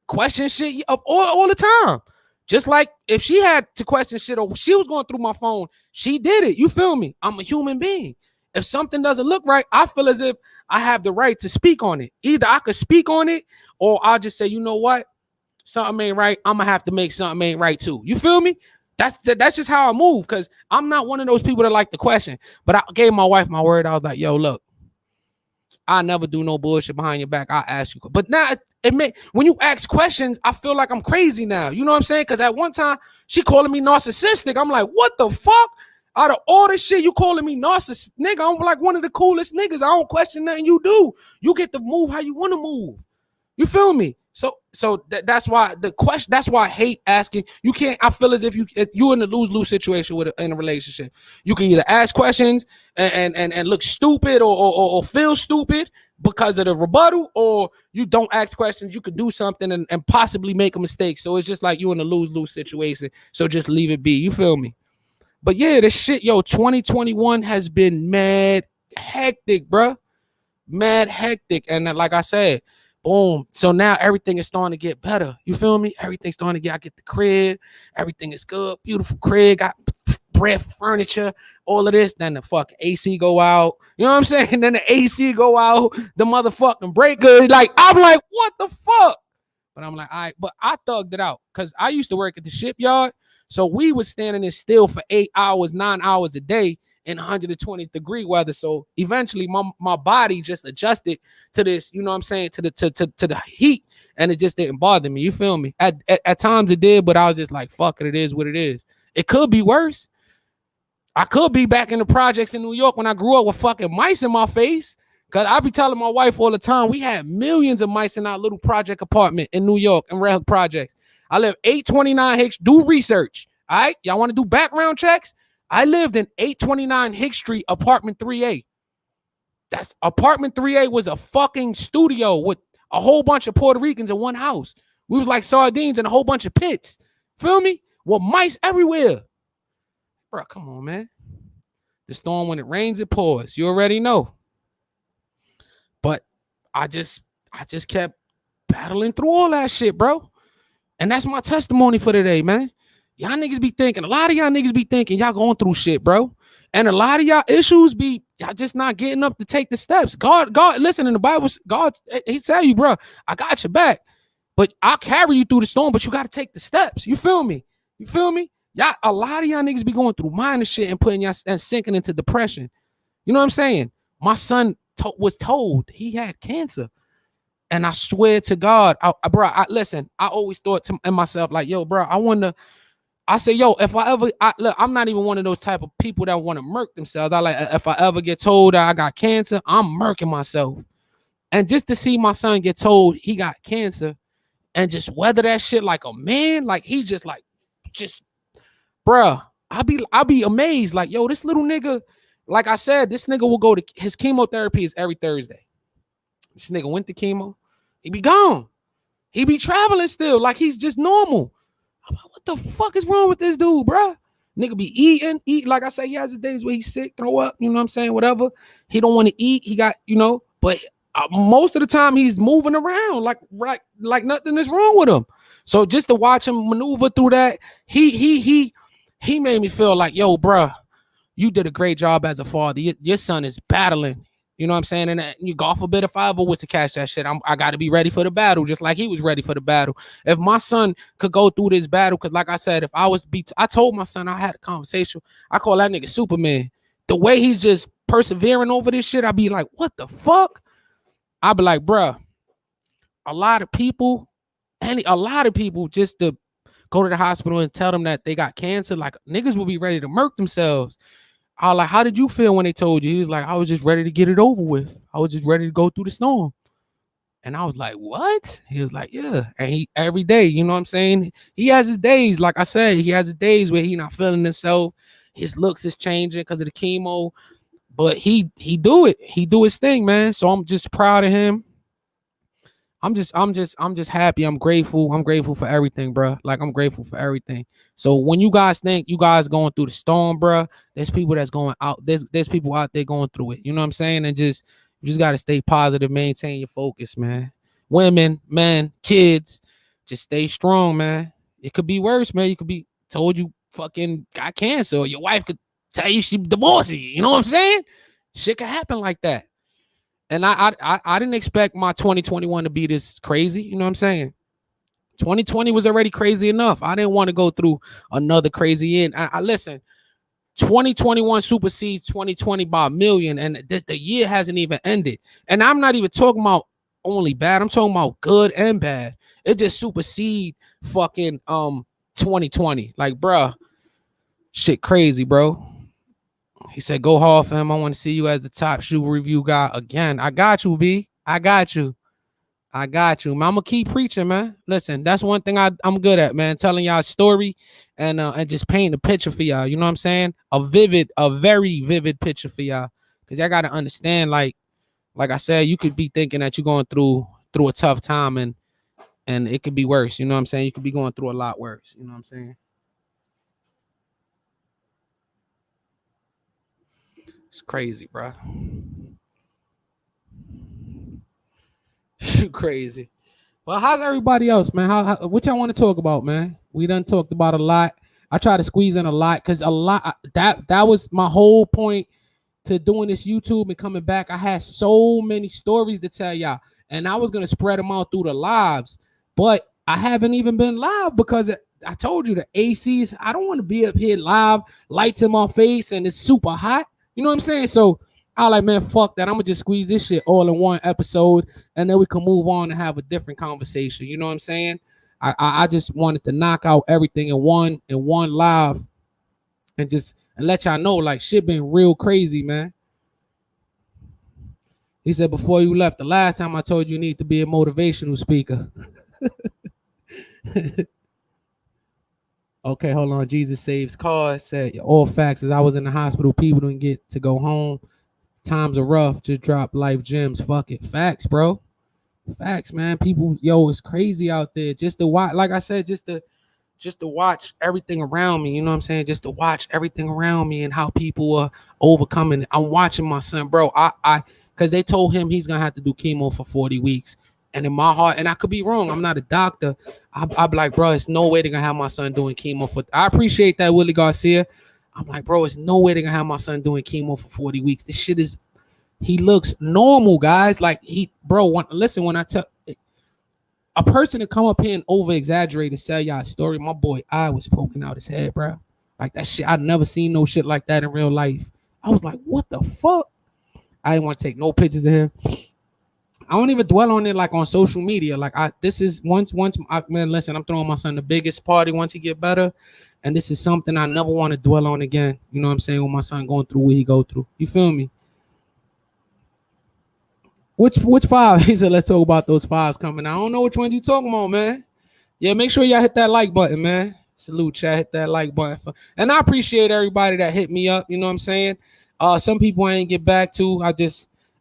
S1: question shit of all the time? Just like if she had to question shit or she was going through my phone, she did it. You feel me? I'm a human being. If something doesn't look right, I feel as if I have the right to speak on it. Either I could speak on it, or I'll just say, you know what? Something ain't right. I'm going to have to make something ain't right too. You feel me? That's just how I move, because I'm not one of those people that like to question. But I gave my wife my word. I was like, yo, look, I never do no bullshit behind your back. I'll ask you. But now when you ask questions, I feel like I'm crazy now. You know what I'm saying? Because at one time, she calling me narcissistic. I'm like, what the fuck? Out of all this shit, you calling me narcissist, nigga? I'm like one of the coolest niggas. I don't question nothing you do. You get to move how you want to move. You feel me? So that's why the question. That's why I hate asking. You can't. I feel as if you're in a lose-lose situation in a relationship. You can either ask questions and look stupid or feel stupid because of the rebuttal, or you don't ask questions. You could do something and possibly make a mistake. So it's just like you're in a lose-lose situation. So just leave it be. You feel me? But yeah, this shit, 2021 has been mad hectic, bro. Mad hectic. And like I said, boom. So now everything is starting to get better. You feel me? Everything's starting to I get the crib. Everything is good. Beautiful crib. Got bread for furniture. All of this. Then the fucking AC go out. You know what I'm saying? Then the AC go out. The motherfucking breaker. Like, I'm like, what the fuck? But I'm like, all right. But I thugged it out, because I used to work at the shipyard. So we was standing in still for 8 hours, 9 hours a day in 120-degree weather. So eventually my body just adjusted to this, you know what I'm saying, to the heat, and it just didn't bother me. You feel me? At times it did, but I was just like, fuck it, it is what it is. It could be worse. I could be back in the projects in New York when I grew up with fucking mice in my face. Because I be telling my wife all the time, we had millions of mice in our little project apartment in New York and Red Hook projects. I live 829 Hicks. Do research. All right. Y'all want to do background checks? I lived in 829 Hicks Street, apartment 3A. That's apartment 3A was a fucking studio with a whole bunch of Puerto Ricans in one house. We was like sardines in a whole bunch of pits. Feel me? With mice everywhere. Bro, come on, man. The storm, when it rains, it pours. You already know. But I just kept battling through all that shit, bro. And that's my testimony for today, man. Y'all niggas be thinking, a lot of y'all niggas be thinking y'all going through shit, bro. And a lot of y'all issues be y'all just not getting up to take the steps. God, listen, in the Bible, God, he tell you, bro, I got your back, but I'll carry you through the storm, but you got to take the steps. You feel me? You feel me? Y'all, a lot of y'all niggas be going through minor shit and putting y'all and sinking into depression. You know what I'm saying? My son was told he had cancer. And I swear to God, listen, I always thought to myself, like, yo, bro, I say, yo, if I ever, look, I'm not even one of those type of people that want to murk themselves. If I ever get told that I got cancer, I'm murking myself. And just to see my son get told he got cancer and just weather that shit like a man, like he just, bruh, I'll be amazed. Like, yo, this little nigga, like I said, this nigga will go to, his chemotherapy is every Thursday. This nigga went to chemo. He be gone. He be traveling still like he's just normal. I'm like, what the fuck is wrong with this dude, bro? Nigga be eating. Like I say, he has his days where he's sick, throw up, you know what I'm saying, whatever. He don't want to eat. He got, but most of the time he's moving around like nothing is wrong with him. So just to watch him maneuver through that, he made me feel like, yo, bro, you did a great job as a father. Your son is battling. You know what I'm saying? And you God forbid if I ever was to catch that shit, I got to be ready for the battle, just like he was ready for the battle. If my son could go through this battle, because like I said, if I was I told my son, I had a conversation. I call that nigga Superman. The way he's just persevering over this shit, I'd be like, what the fuck? I'd be like, bruh, a lot of people just to go to the hospital and tell them that they got cancer, like niggas will be ready to murk themselves. I was like, how did you feel when they told you? He was like, I was just ready to get it over with. I was just ready to go through the storm. And I was like, what? He was like, yeah. And he every day, you know what I'm saying? He has his days, like I said, he has his days where he not feeling himself. His looks is changing because of the chemo. But he do it. He do his thing, man. So I'm just proud of him. I'm just happy. I'm grateful. I'm grateful for everything, bro. Like I'm grateful for everything. So when you guys think you guys going through the storm, bro, there's people that's going out. There's people out there going through it. You know what I'm saying? And you just gotta stay positive, maintain your focus, man. Women, men, kids, just stay strong, man. It could be worse, man. You could be told you fucking got cancer, or your wife could tell you she divorcing you. You know what I'm saying? Shit could happen like that. And I didn't expect my 2021 to be this crazy. You know what I'm saying? 2020 was already crazy enough. I didn't want to go through another crazy year. I listen. 2021 supersedes 2020 by a million, and the year hasn't even ended. And I'm not even talking about only bad. I'm talking about good and bad. It just supersede fucking 2020. Like, bruh, shit crazy, bro. He said, go hard, fam. I want to see you as the top shoe review guy again. I got you, B. I got you. I got you, man. I'm gonna keep preaching, man. Listen, that's one thing I'm good at, man. Telling y'all a story and just painting a picture for y'all. You know what I'm saying? A very vivid picture for y'all. Cause y'all gotta understand, like I said, you could be thinking that you're going through a tough time and it could be worse. You know what I'm saying? You could be going through a lot worse. You know what I'm saying? It's crazy, bro. You crazy. Well, how's everybody else, man? How what y'all want to talk about, man? We done talked about a lot. I try to squeeze in a lot because a lot that was my whole point to doing this YouTube and coming back. I had so many stories to tell y'all, and I was gonna spread them out through the lives, but I haven't even been live because I told you the ACs. I don't want to be up here live, lights in my face, and it's super hot. You know what I'm saying? So I like, man, fuck that. I'm gonna just squeeze this shit all in one episode, and then we can move on and have a different conversation. You know what I'm saying? I just wanted to knock out everything in one live, and let y'all know like shit been real crazy, man. He said before you left the last time I told you need to be a motivational speaker. Okay, hold on. Jesus saves cars. Said all facts is I was in the hospital. People didn't get to go home. Times are rough. Just drop life gems. Fuck it. Facts, bro. Facts, man. People, yo, it's crazy out there. Just to watch, like I said, just to watch everything around me. You know what I'm saying? Just to watch everything around me and how people are overcoming. I'm watching my son, bro. Because they told him he's gonna have to do chemo for 40 weeks. And in my heart, and I could be wrong, I'm not a doctor. I'd be like, bro, it's no way they're gonna have my son doing chemo for. I appreciate that, Willie Garcia. I'm like, bro, it's no way they're gonna have my son doing chemo for 40 weeks. This shit is. He looks normal, guys. Like listen, when I tell a person to come up here and over exaggerate and sell y'all a story, my boy eye was poking out his head, bro. Like that shit, I'd never seen no shit like that in real life. I was like, what the fuck? I didn't want to take no pictures of him. I don't even dwell on it like on social media. Like this is once man, listen, I'm throwing my son the biggest party once he get better. And this is something I never want to dwell on again. You know what I'm saying? When my son going through what he go through. You feel me? Which five? He said, let's talk about those fives coming. I don't know which ones you talking about, man. Yeah, make sure y'all hit that like button, man. Salute, chat. Hit that like button. And I appreciate everybody that hit me up. You know what I'm saying? Some people I ain't get back to.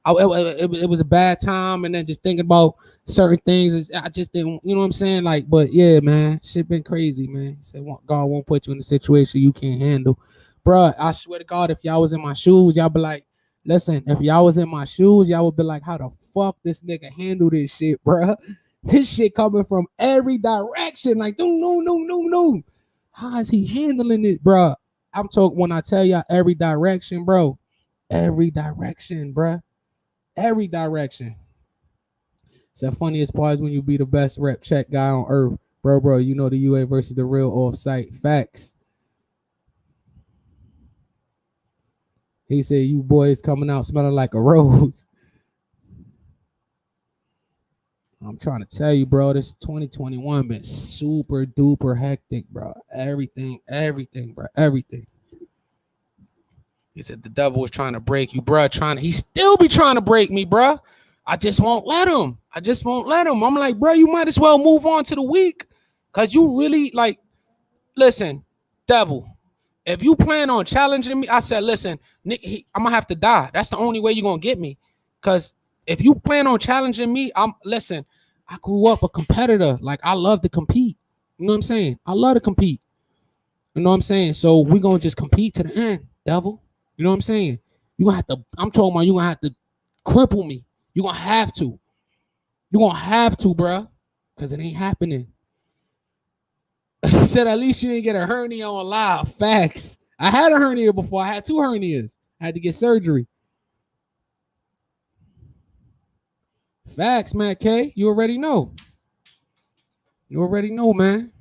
S1: It was a bad time, and then just thinking about certain things, I just didn't. You know what I'm saying? Like, but yeah, man, shit been crazy, man. He said God won't put you in a situation you can't handle, bro. I swear to God, if y'all was in my shoes, y'all be like, listen. If y'all was in my shoes, y'all would be like, how the fuck this nigga handle this shit, bro? This shit coming from every direction, like no. How is he handling it, bro? I'm talking when I tell y'all every direction, bro. Every direction, bro. Every direction. It's the funniest part is when you be the best rep check guy on earth, bro. You know the UA versus the real off-site facts. He said, "You boys coming out smelling like a rose." I'm trying to tell you, bro, this 2021 been super duper hectic, bro. Everything, bro. Everything. He said the devil was trying to break you, bro. He still be trying to break me, bro. I just won't let him. I'm like, bro, you might as well move on to the week. Cause you really like, listen, devil. If you plan on challenging me, I said, listen, Nick, I'm gonna have to die. That's the only way you're gonna get me. Cause if you plan on challenging me, listen, I grew up a competitor. Like I love to compete. You know what I'm saying? I love to compete. You know what I'm saying? So we're gonna just compete to the end, devil. You know what I'm saying? You gonna have to, I'm talking about you gonna have to cripple me. You're gonna have to. You're gonna have to, bruh. Cause it ain't happening. He said at least you didn't get a hernia on live. Facts. I had a hernia before. I had 2 hernias. I had to get surgery. Facts, Matt K. You already know. You already know, man.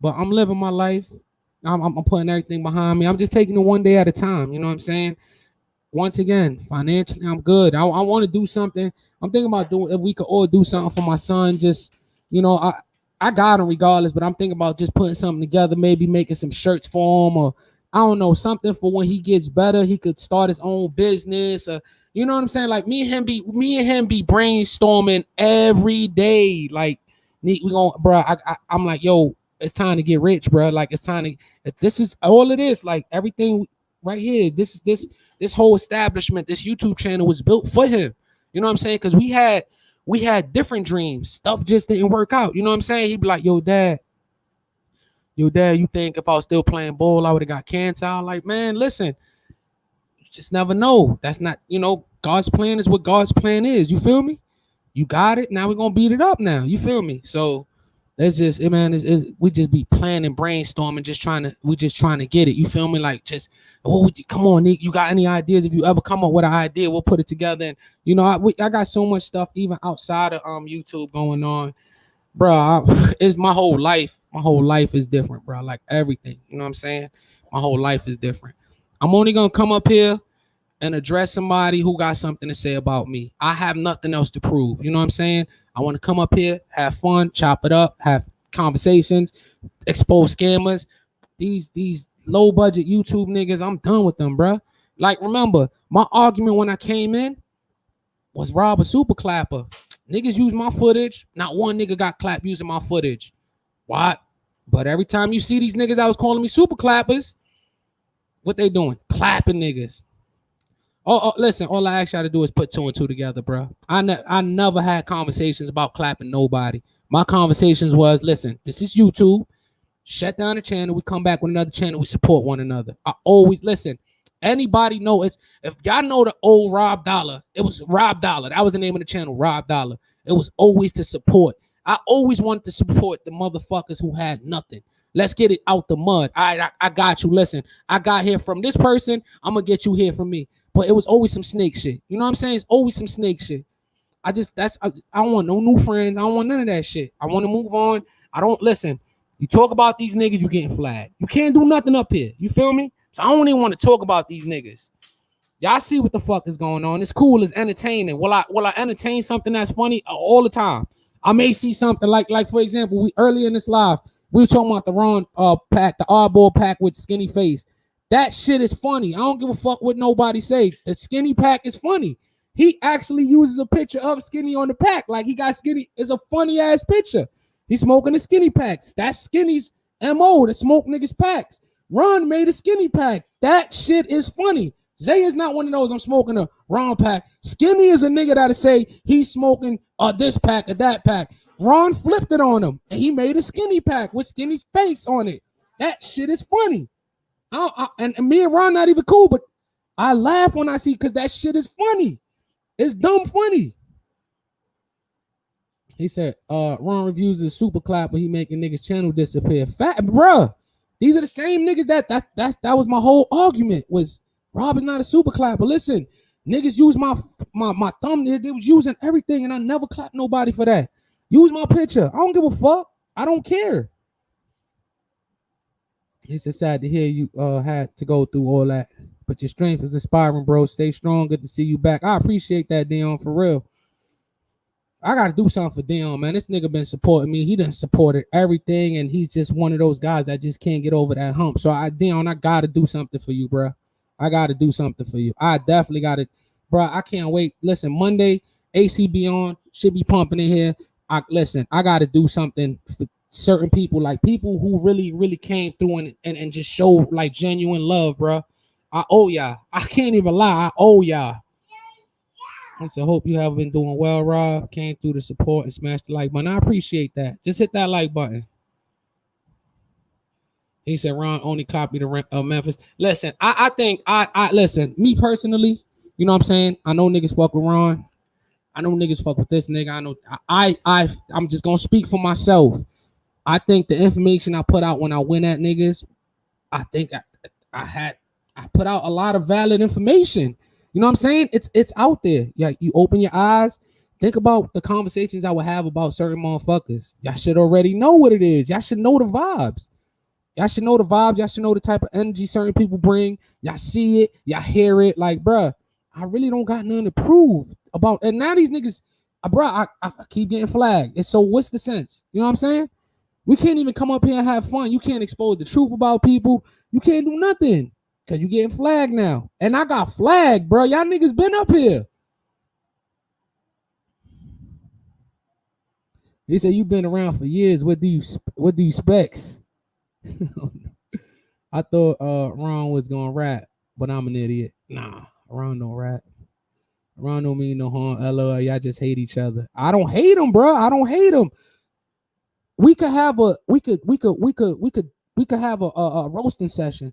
S1: But I'm living my life. I'm putting everything behind me. I'm just taking it one day at a time. You know what I'm saying? Once again, financially, I'm good. I want to do something. I'm thinking about doing, if we could all do something for my son. Just, you know, I got him regardless, but I'm thinking about just putting something together, maybe making some shirts for him, or I don't know, something for when he gets better, he could start his own business. You know what I'm saying? Like me and him be brainstorming every day. Like we gonna, bro. I'm like, yo, it's time to get rich, bro. Like it's time to. This is all it is. Like everything right here. This whole establishment, this YouTube channel was built for him. You know what I'm saying? Because we had different dreams. Stuff just didn't work out. You know what I'm saying? He'd be like, yo, dad, you think if I was still playing ball, I would have got cancer? I'm like, man, listen, you just never know. That's not, you know, God's plan is what God's plan is. You feel me? You got it. Now we're going to beat it up now. You feel me? So it's just, man, we just be planning, brainstorming, we just trying to get it. You feel me? Like, just, come on, Nick, you got any ideas? If you ever come up with an idea, we'll put it together. And, you know, I got so much stuff, even outside of YouTube going on. Bro, it's my whole life. My whole life is different, bro. Like everything. You know what I'm saying? My whole life is different. I'm only going to come up here and address somebody who got something to say about me. I have nothing else to prove. You know what I'm saying? I want to come up here, have fun, chop it up, have conversations, expose scammers. These low budget YouTube niggas, I'm done with them, bro. Like, remember, my argument when I came in was rob a super clapper. Niggas use my footage. Not one nigga got clapped using my footage. What? But every time you see these niggas that was calling me super clappers, what they doing? Clapping niggas. Oh, listen, all I ask y'all to do is put 2 and 2 together, bro. I never had conversations about clapping nobody. My conversations was, listen, this is YouTube. Shut down the channel. We come back with another channel. We support one another. I always listen. Anybody know it's, if y'all know the old Rob Dollar, it was Rob Dollar. That was the name of the channel, Rob Dollar. It was always to support. I always wanted to support the motherfuckers who had nothing. Let's get it out the mud. I got you. Listen, I got here from this person. I'm going to get you here from me. But it was always some snake shit. You know what I'm saying? It's always some snake shit. I don't want no new friends. I don't want none of that shit. I want to move on. I don't listen. You talk about these niggas, you getting flagged. You can't do nothing up here. You feel me? So I don't even want to talk about these niggas. Y'all see what the fuck is going on. It's cool. It's entertaining. Will I entertain something that's funny? All the time. I may see something like for example, we early in this live, we were talking about the Ron pack, the oddball pack with skinny face. That shit is funny. I don't give a fuck what nobody say. The skinny pack is funny. He actually uses a picture of Skinny on the pack. Like he got Skinny. It's a funny ass picture. He's smoking the skinny packs. That's Skinny's MO to smoke niggas packs. Ron made a skinny pack. That shit is funny. Zay is not one of those I'm smoking a Ron pack. Skinny is a nigga that'll say he's smoking this pack or that pack. Ron flipped it on him and he made a skinny pack with Skinny's face on it. That shit is funny. And me and Ron not even cool, but I laugh when I see because that shit is funny. It's dumb funny. He said, Ron reviews the super clap, but he making niggas channel disappear. Fat, bruh. These are the same niggas that was my whole argument was Rob is not a super clap. But listen, niggas use my thumb. They was using everything, and I never clapped nobody for that. Use my picture. I don't give a fuck. I don't care. It's just sad to hear you had to go through all that. But your strength is inspiring, bro. Stay strong. Good to see you back. I appreciate that, Dion, for real. I got to do something for Dion, man. This nigga been supporting me. He done supported everything, and he's just one of those guys that just can't get over that hump. So, Dion, I got to do something for you, bro. I got to do something for you. I definitely got to. Bro, I can't wait. Listen, Monday, AC be on, should be pumping in here. Listen, I gotta do something for certain people, like people who really came through and just showed like genuine love, bro. I owe y'all. I can't even lie. I owe y'all. I said, hope you have been doing well, Rob. Came through the support and smashed the like button. I appreciate that. Just hit that like button. He said Ron only copied the Memphis. Listen, I think I listen, me personally, you know what I'm saying? I know niggas fuck with Ron. I know niggas fuck with this nigga. I know I'm just gonna speak for myself. I think the information I put out when I went at niggas, I think I put out a lot of valid information. You know what I'm saying? It's out there. Yeah, you open your eyes, think about the conversations I would have about certain motherfuckers. Y'all should already know what it is. Y'all should know the vibes. Y'all should know the vibes. Y'all should know the type of energy certain people bring. Y'all see it. Y'all hear it. Like, bruh, I really don't got nothing to prove about. And now these niggas, bruh, I keep getting flagged. And so what's the sense? You know what I'm saying? We can't even come up here and have fun. You can't expose the truth about people. You can't do nothing because you getting flagged now. And I got flagged, bro. Y'all niggas been up here. He said, you've been around for years. What do you specs? I thought Ron was gonna rap, but I'm an idiot. Nah, Ron don't rap. Ron don't mean no harm. LOL, y'all just hate each other. I don't hate him, bro. I don't hate him. We could have a roasting session.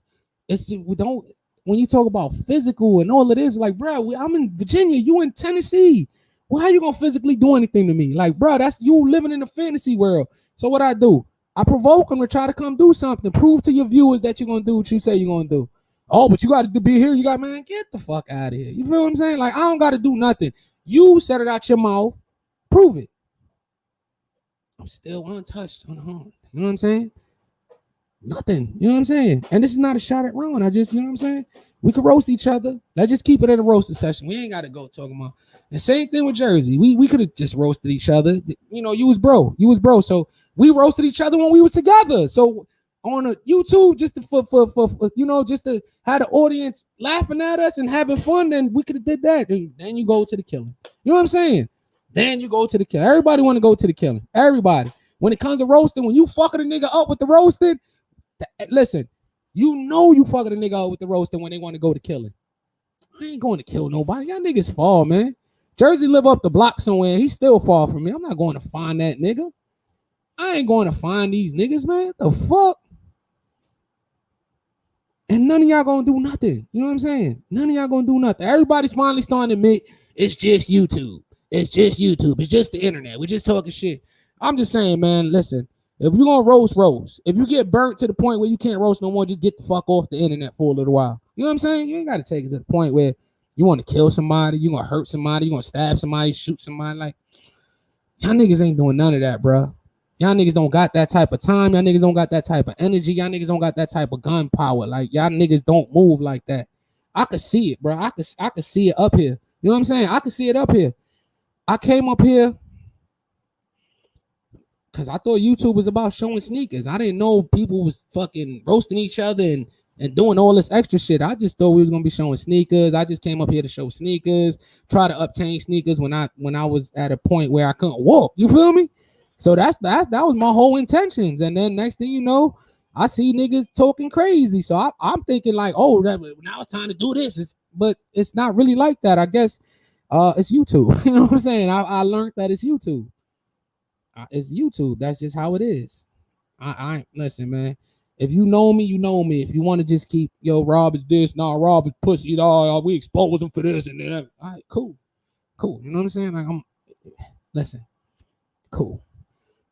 S1: We don't, when you talk about physical and all of this, like, bro, I'm in Virginia, you in Tennessee. Well, how you gonna physically do anything to me? Like, bro, that's you living in the fantasy world. So what I do? I provoke them to try to come do something. Prove to your viewers that you're gonna do what you say you're gonna do. Oh, but you got to be here. You got, man, get the fuck out of here. You feel what I'm saying? Like, I don't got to do nothing. You said it out your mouth. Prove it. I'm still untouched, unharmed. You know what I'm saying? Nothing. You know what I'm saying? And this is not a shot at Ron. I just, you know what I'm saying? We could roast each other. Let's just keep it in a roasting session. We ain't got to go talking about. And same thing with Jersey. We could have just roasted each other. You know, you was bro. So we roasted each other when we were together. So on a YouTube, just to, for you know, just to have the audience laughing at us and having fun, then we could have did that. Then you go to the killing. You know what I'm saying? Then you go to the killing. Everybody want to go to the killing. Everybody. When it comes to roasting, when you fucking a nigga up with the roasting, listen, you know you fucking a nigga up with the roasting when they want to go to killing. I ain't going to kill nobody. Y'all niggas fall, man. Jersey live up the block somewhere. He still fall from me. I'm not going to find that nigga. I ain't going to find these niggas, man. The fuck? And none of y'all gonna do nothing. You know what I'm saying? None of y'all gonna do nothing. Everybody's finally starting to admit it's just YouTube. It's just YouTube. It's just the internet. We're just talking shit. I'm just saying, man, listen. If you're gonna roast. If you get burnt to the point where you can't roast no more, just get the fuck off the internet for a little while. You know what I'm saying? You ain't gotta take it to the point where you want to kill somebody, you gonna hurt somebody, you gonna stab somebody, shoot somebody. Like, y'all niggas ain't doing none of that, bro. Y'all niggas don't got that type of time. Y'all niggas don't got that type of energy. Y'all niggas don't got that type of gun power. Like, y'all niggas don't move like that. I could see it, bro. I could see it up here. You know what I'm saying? I could see it up here. I came up here because I thought YouTube was about showing sneakers. I didn't know people was fucking roasting each other and doing all this extra shit. I just thought we was gonna be showing sneakers. I just came up here to show sneakers, try to obtain sneakers when I was at a point where I couldn't walk. You feel me? So that was my whole intentions. And then next thing you know, I see niggas talking crazy. So I'm thinking like, oh, now it's time to do this. But it's not really like that. I guess it's YouTube. You know what I'm saying? I learned that it's YouTube. It's YouTube. That's just how it is. I listen, man. If you know me, you know me. If you want to just keep, yo, Rob is this, nah, Rob is pussy, we expose him for this and that. All right, cool. You know what I'm saying? Like, listen, cool.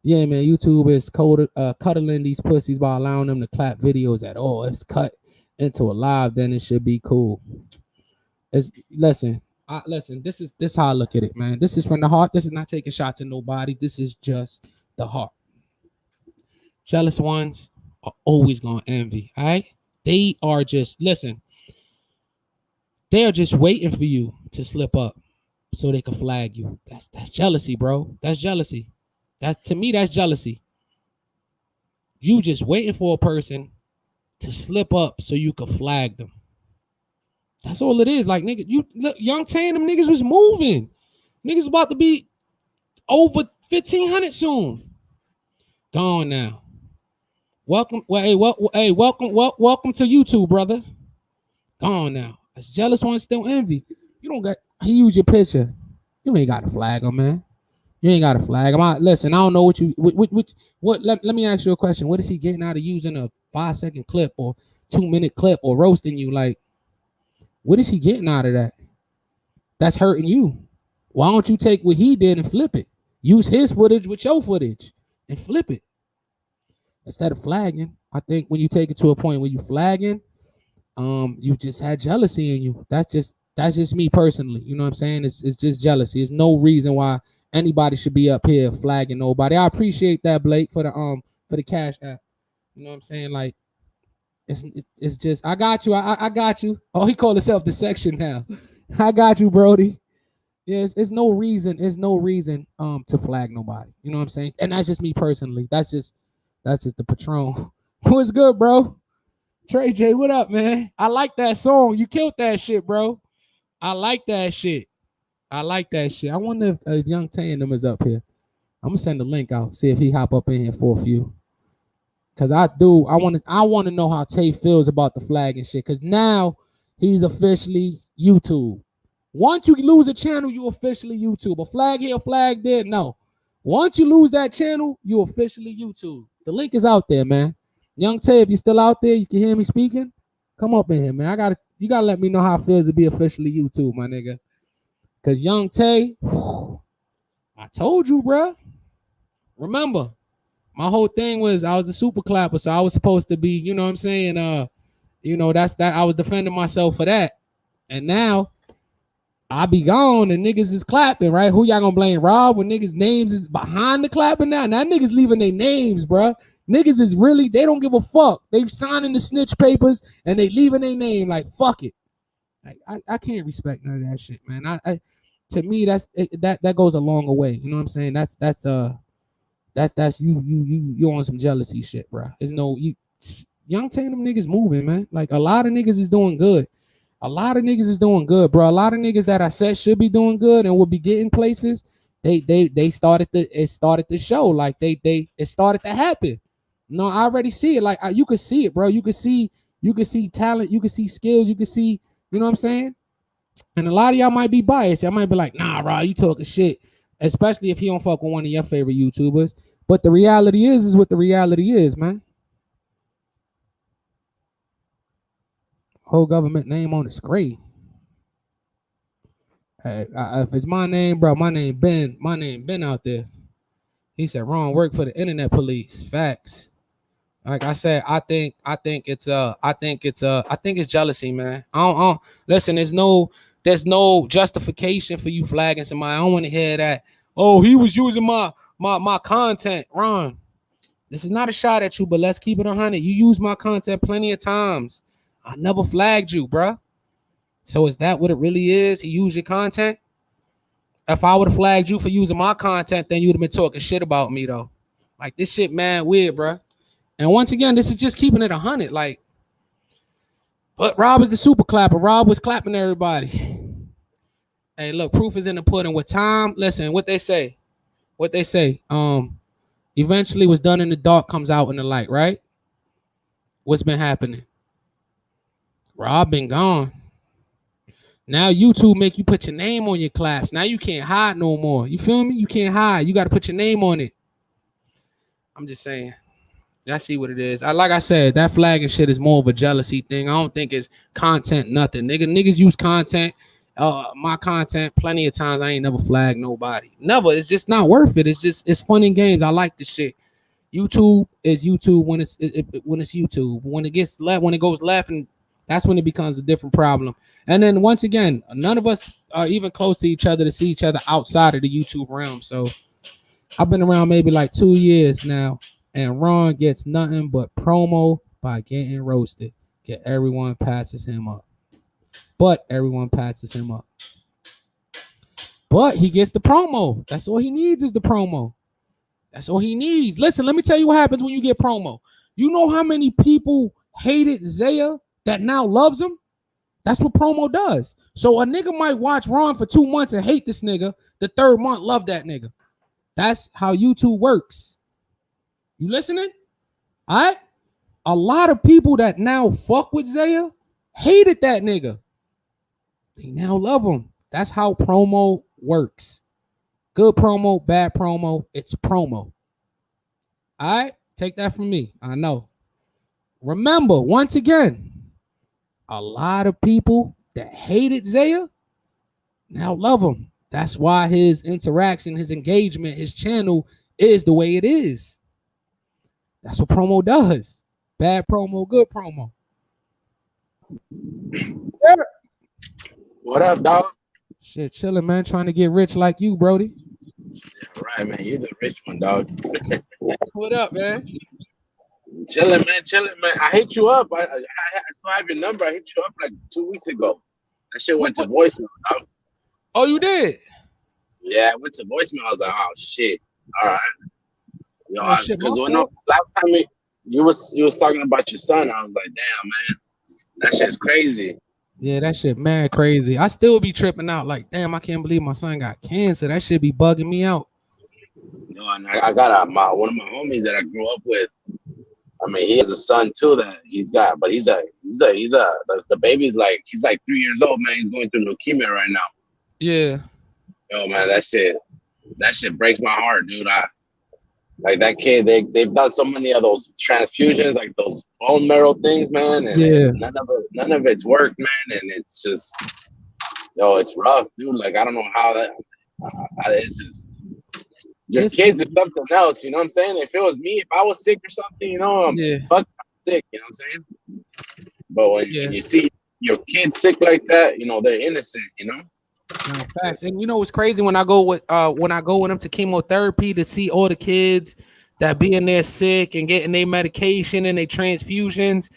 S1: Yeah, man, YouTube is cuddling these pussies by allowing them to clap videos at all. It's cut into a live, then it should be cool. Listen, this is how I look at it, man. This is from the heart. This is not taking shots at nobody. This is just the heart. Jealous ones are always gonna envy, all right? They are just, listen, they are just waiting for you to slip up so they can flag you. That's jealousy, bro. That's jealousy. To me, that's jealousy. You just waiting for a person to slip up so you can flag them. That's all it is. Like, nigga, you look, Young Tay and them niggas was moving. Niggas about to be over 1,500 soon. Gone now. Welcome. Welcome to YouTube, brother. Gone now. That's jealous one still envy. You don't got. He used your picture. You ain't got to flag him, man. You ain't got to flag him. Listen, I don't know what you. What? Let me ask you a question. What is he getting out of using a 5-second clip or 2-minute clip or roasting you? Like, what is he getting out of that? That's hurting you. Why don't you take what he did and flip it? Use his footage with your footage and flip it instead of flagging. I think when you take it to a point where you flagging, you just had jealousy in you. That's just me personally. You know what I'm saying? It's just jealousy. There's no reason why anybody should be up here flagging nobody. I appreciate that, Blake, for the Cash App. You know what I'm saying? Like, it's just I got you. I got you. Oh, he called himself the section now. I got you, Brody. Yes, it's no reason. It's no reason to flag nobody. You know what I'm saying? And that's just me personally. That's just the Patron. What's good, bro? Trey J, what up, man? I like that song. You killed that shit, bro. I like that shit. I wonder if Young Tay and them is up here. I'm gonna send the link out. See if he hop up in here for a few. Cause I want to know how Tay feels about the flag and shit. Cause now he's officially YouTube. Once you lose a channel, you officially YouTube. A flag here, a flag there. No. Once you lose that channel, you officially YouTube. The link is out there, man. Young Tay, if you're still out there, you can hear me speaking. Come up in here, man. You gotta let me know how it feels to be officially YouTube, my nigga. Cause Young Tay, I told you, bro. Remember, my whole thing was I was a super clapper, so I was supposed to be, you know what I'm saying? That's that. I was defending myself for that, and now I be gone and niggas is clapping, right? Who y'all gonna blame? Rob when niggas' names is behind the clapping now? Now niggas leaving their names, bro. Niggas is really, they don't give a fuck. They signing the snitch papers and they leaving their name like, fuck it. Like, I can't respect none of that shit, man. To me, that goes a longer way. You know what I'm saying? That's you on some jealousy shit, bro. There's no, Young Tatum niggas moving, man. Like, a lot of niggas is doing good. A lot of niggas is doing good, bro. A lot of niggas that I said should be doing good and will be getting places. They started the show. Like it started to happen. No, I already see it. Like you could see it, bro. You could see talent. You could see skills. You could see, you know what I'm saying? And a lot of y'all might be biased. Y'all might be like, nah, Rod, you talking shit. Especially if you don't fuck with one of your favorite YouTubers. But the reality is what the reality is, man. Whole government name on the screen. Hey, if it's my name, bro, my name Ben out there. He said, Ron, work for the internet police. Facts. Like I said, I think it's jealousy, man. I don't listen, there's no justification for you flagging somebody. I don't want to hear that. Oh, he was using my content. Ron, this is not a shot at you, but let's keep it 100. You use my content plenty of times. I never flagged you, bro. So is that what it really is? He used your content? If I would have flagged you for using my content, then you would have been talking shit about me, though. Like, this shit, man, weird, bro. And once again, this is just keeping it 100. Like, but Rob is the super clapper. Rob was clapping everybody. Hey, look, proof is in the pudding. With time, listen, what they say. Eventually what's done in the dark comes out in the light, right? What's been happening? Rob been gone. Now YouTube make you put your name on your claps. Now you can't hide no more. You feel me? You can't hide. You got to put your name on it. I'm just saying. I see what it is. Like I said, that flagging shit is more of a jealousy thing. I don't think it's content, nothing. Niggas use content, my content, plenty of times. I ain't never flagged nobody. Never. It's just not worth it. It's fun and games. I like this shit. YouTube is YouTube when it's YouTube. When it gets left, when it goes left, and that's when it becomes a different problem. And then once again, none of us are even close to each other to see each other outside of the YouTube realm. So I've been around maybe like 2 years now, and Ron gets nothing but promo by getting roasted. Everyone passes him up. But he gets the promo. That's all he needs is the promo. That's all he needs. Listen, let me tell you what happens when you get promo. You know how many people hated Zaya that now loves him? That's what promo does. So a nigga might watch Ron for 2 months and hate this nigga. the third month love that nigga. That's how YouTube works. You listening? All right. A lot of people that now fuck with Zaya hated that nigga. They now love him. That's how promo works. Good promo, bad promo. It's promo. All right. Take that from me. I know. Remember, once again, a lot of people that hated Zaya now love him. That's why his interaction, his engagement, his channel is the way it is. That's what promo does. Bad promo, good promo.
S2: Yeah. What up, dog?
S1: Shit, chilling, man. Trying to get rich like you, Brody.
S2: Yeah, right, man. You're the rich one, dog.
S1: What up, man?
S2: Chilling, man. Chilling, man. I hit you up. I still have your number. I hit you up like 2 weeks ago. That shit went to voicemail, dog.
S1: Oh, you did?
S2: Yeah, it went to voicemail. I was like, oh shit. All right. Yo,
S1: Oh, shit,
S2: because
S1: my
S2: when
S1: fault.
S2: last time you was talking about your son, I was like, damn, man, that shit's crazy.
S1: Yeah, that shit mad crazy. I still be tripping out like, damn, I can't believe my son got cancer. That shit be bugging me out.
S2: You know, and I got one of my homies that I grew up with. I mean, he has a son too that he's got, but the baby's like, he's like 3 years old, man. He's going through leukemia right now.
S1: Yeah.
S2: Yo, man, that shit breaks my heart, dude. Like that kid, they've done so many of those transfusions, like those bone marrow things, man, and
S1: Yeah.
S2: none of it's worked, man, and it's just, yo, it's rough, dude. Like I don't know how that, it's just your kids is something else, you know what I'm saying? If it was me, if I was sick or something, you know, I'm fucking sick, you know what I'm saying? But when you see your kids sick like that, you know, they're innocent, you know.
S1: No, facts. And you know what's crazy when I go with them to chemotherapy to see all the kids that being there sick and getting their medication and their transfusions,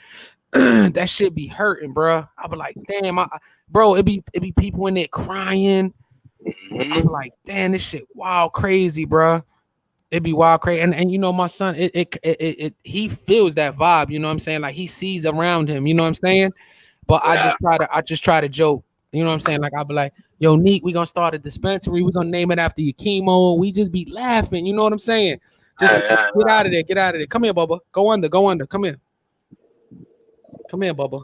S1: that shit be hurting, bro. I be like, damn, bro, it be people in there crying.
S2: Mm-hmm.
S1: I'm like, damn, this shit wild crazy, bro. It be wild crazy. And you know, my son, he feels that vibe, you know what I'm saying? Like he sees around him, you know what I'm saying? But
S2: Yeah.
S1: I just try to joke. You know what I'm saying? Like I'll be like, yo, Neek, we gonna start a dispensary. We're gonna name it after your chemo. We just be laughing. You know what I'm saying? Just get out of there. Get out of there. Come here, Bubba. Go under. Go under. Come here. Come here, Bubba.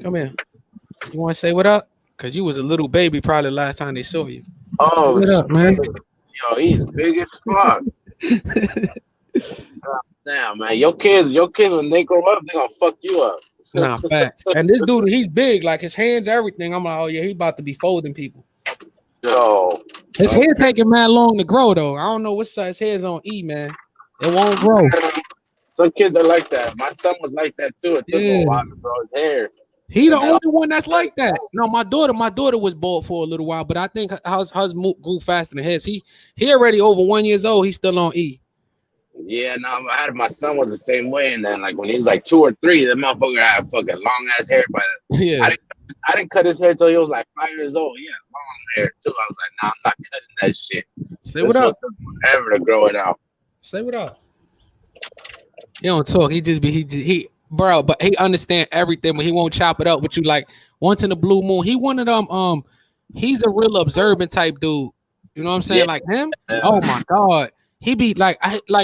S1: Come here. You want to say what up? Because you was a little baby probably last time they saw you.
S2: Oh,
S1: what up, man?
S2: Yo, he's big as fuck. Damn, man. Your kids, when they grow up, they gonna fuck you up.
S1: Nah, facts. And this dude, he's big, like his hands, everything. I'm like, oh yeah, he about to be folding people.
S2: Yo,
S1: his hair taking mad long to grow though. I don't know what size hair's on E, man. It won't grow.
S2: Some kids are like that. My son was like that too. It took a while to grow his hair.
S1: He the only one that's like that. No, my daughter was bald for a little while, but I think hers grew faster than his. He already over 1 year old. He's still on E.
S2: Yeah, no, my son was the same way, and then like when he was like 2 or 3, the motherfucker had fucking long ass hair. By the
S1: yeah,
S2: I didn't cut his hair till he was like 5 years old. Yeah, long hair too. I was like, nah, I'm not cutting that shit.
S1: Say what up.
S2: Forever to grow it out.
S1: Say what up. He don't talk. He just be he bro, but he understand everything, but he won't chop it up with you like once in the blue moon. He one of them. He's a real observant type dude. You know what I'm saying?
S2: Yeah.
S1: Like him. Oh my god. He be like,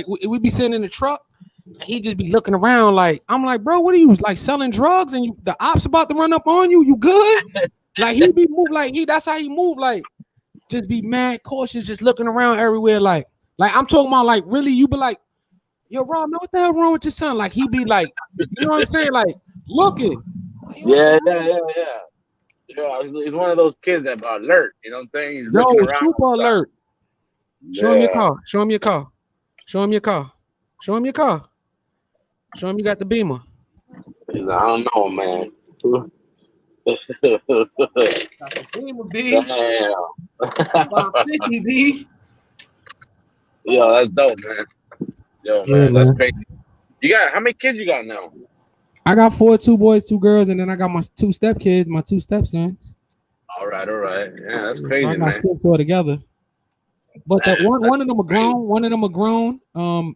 S1: we be sitting in the truck, and he just be looking around like, I'm like, bro, what are you like selling drugs and the ops about to run up on you? You good? Like he be moved like that's how he move, like just be mad cautious, just looking around everywhere, like I'm talking about like really, you be like, yo, Rob, man, what the hell wrong with your son? Like he be like, you know what I'm saying? Like looking.
S2: Yeah. Yeah, he's one of those kids that are alert. You know what I'm saying? He's looking around.
S1: Super alert. Show him your car. Show him your car. Show him your car. Show him your car. Show him you got the Beamer.
S2: He's like, I don't know, man.
S1: Got the Beamer, B. About 50, B.
S2: Yo, that's dope, man. Yo, man, that's crazy. You got how many kids you got now?
S1: I got 4, 2 boys, 2 girls, and then I got my 2 stepkids, my 2 stepsons.
S2: All right. Yeah, that's crazy,
S1: I got
S2: man.
S1: 6 altogether. But that one of them are grown. One of them are grown.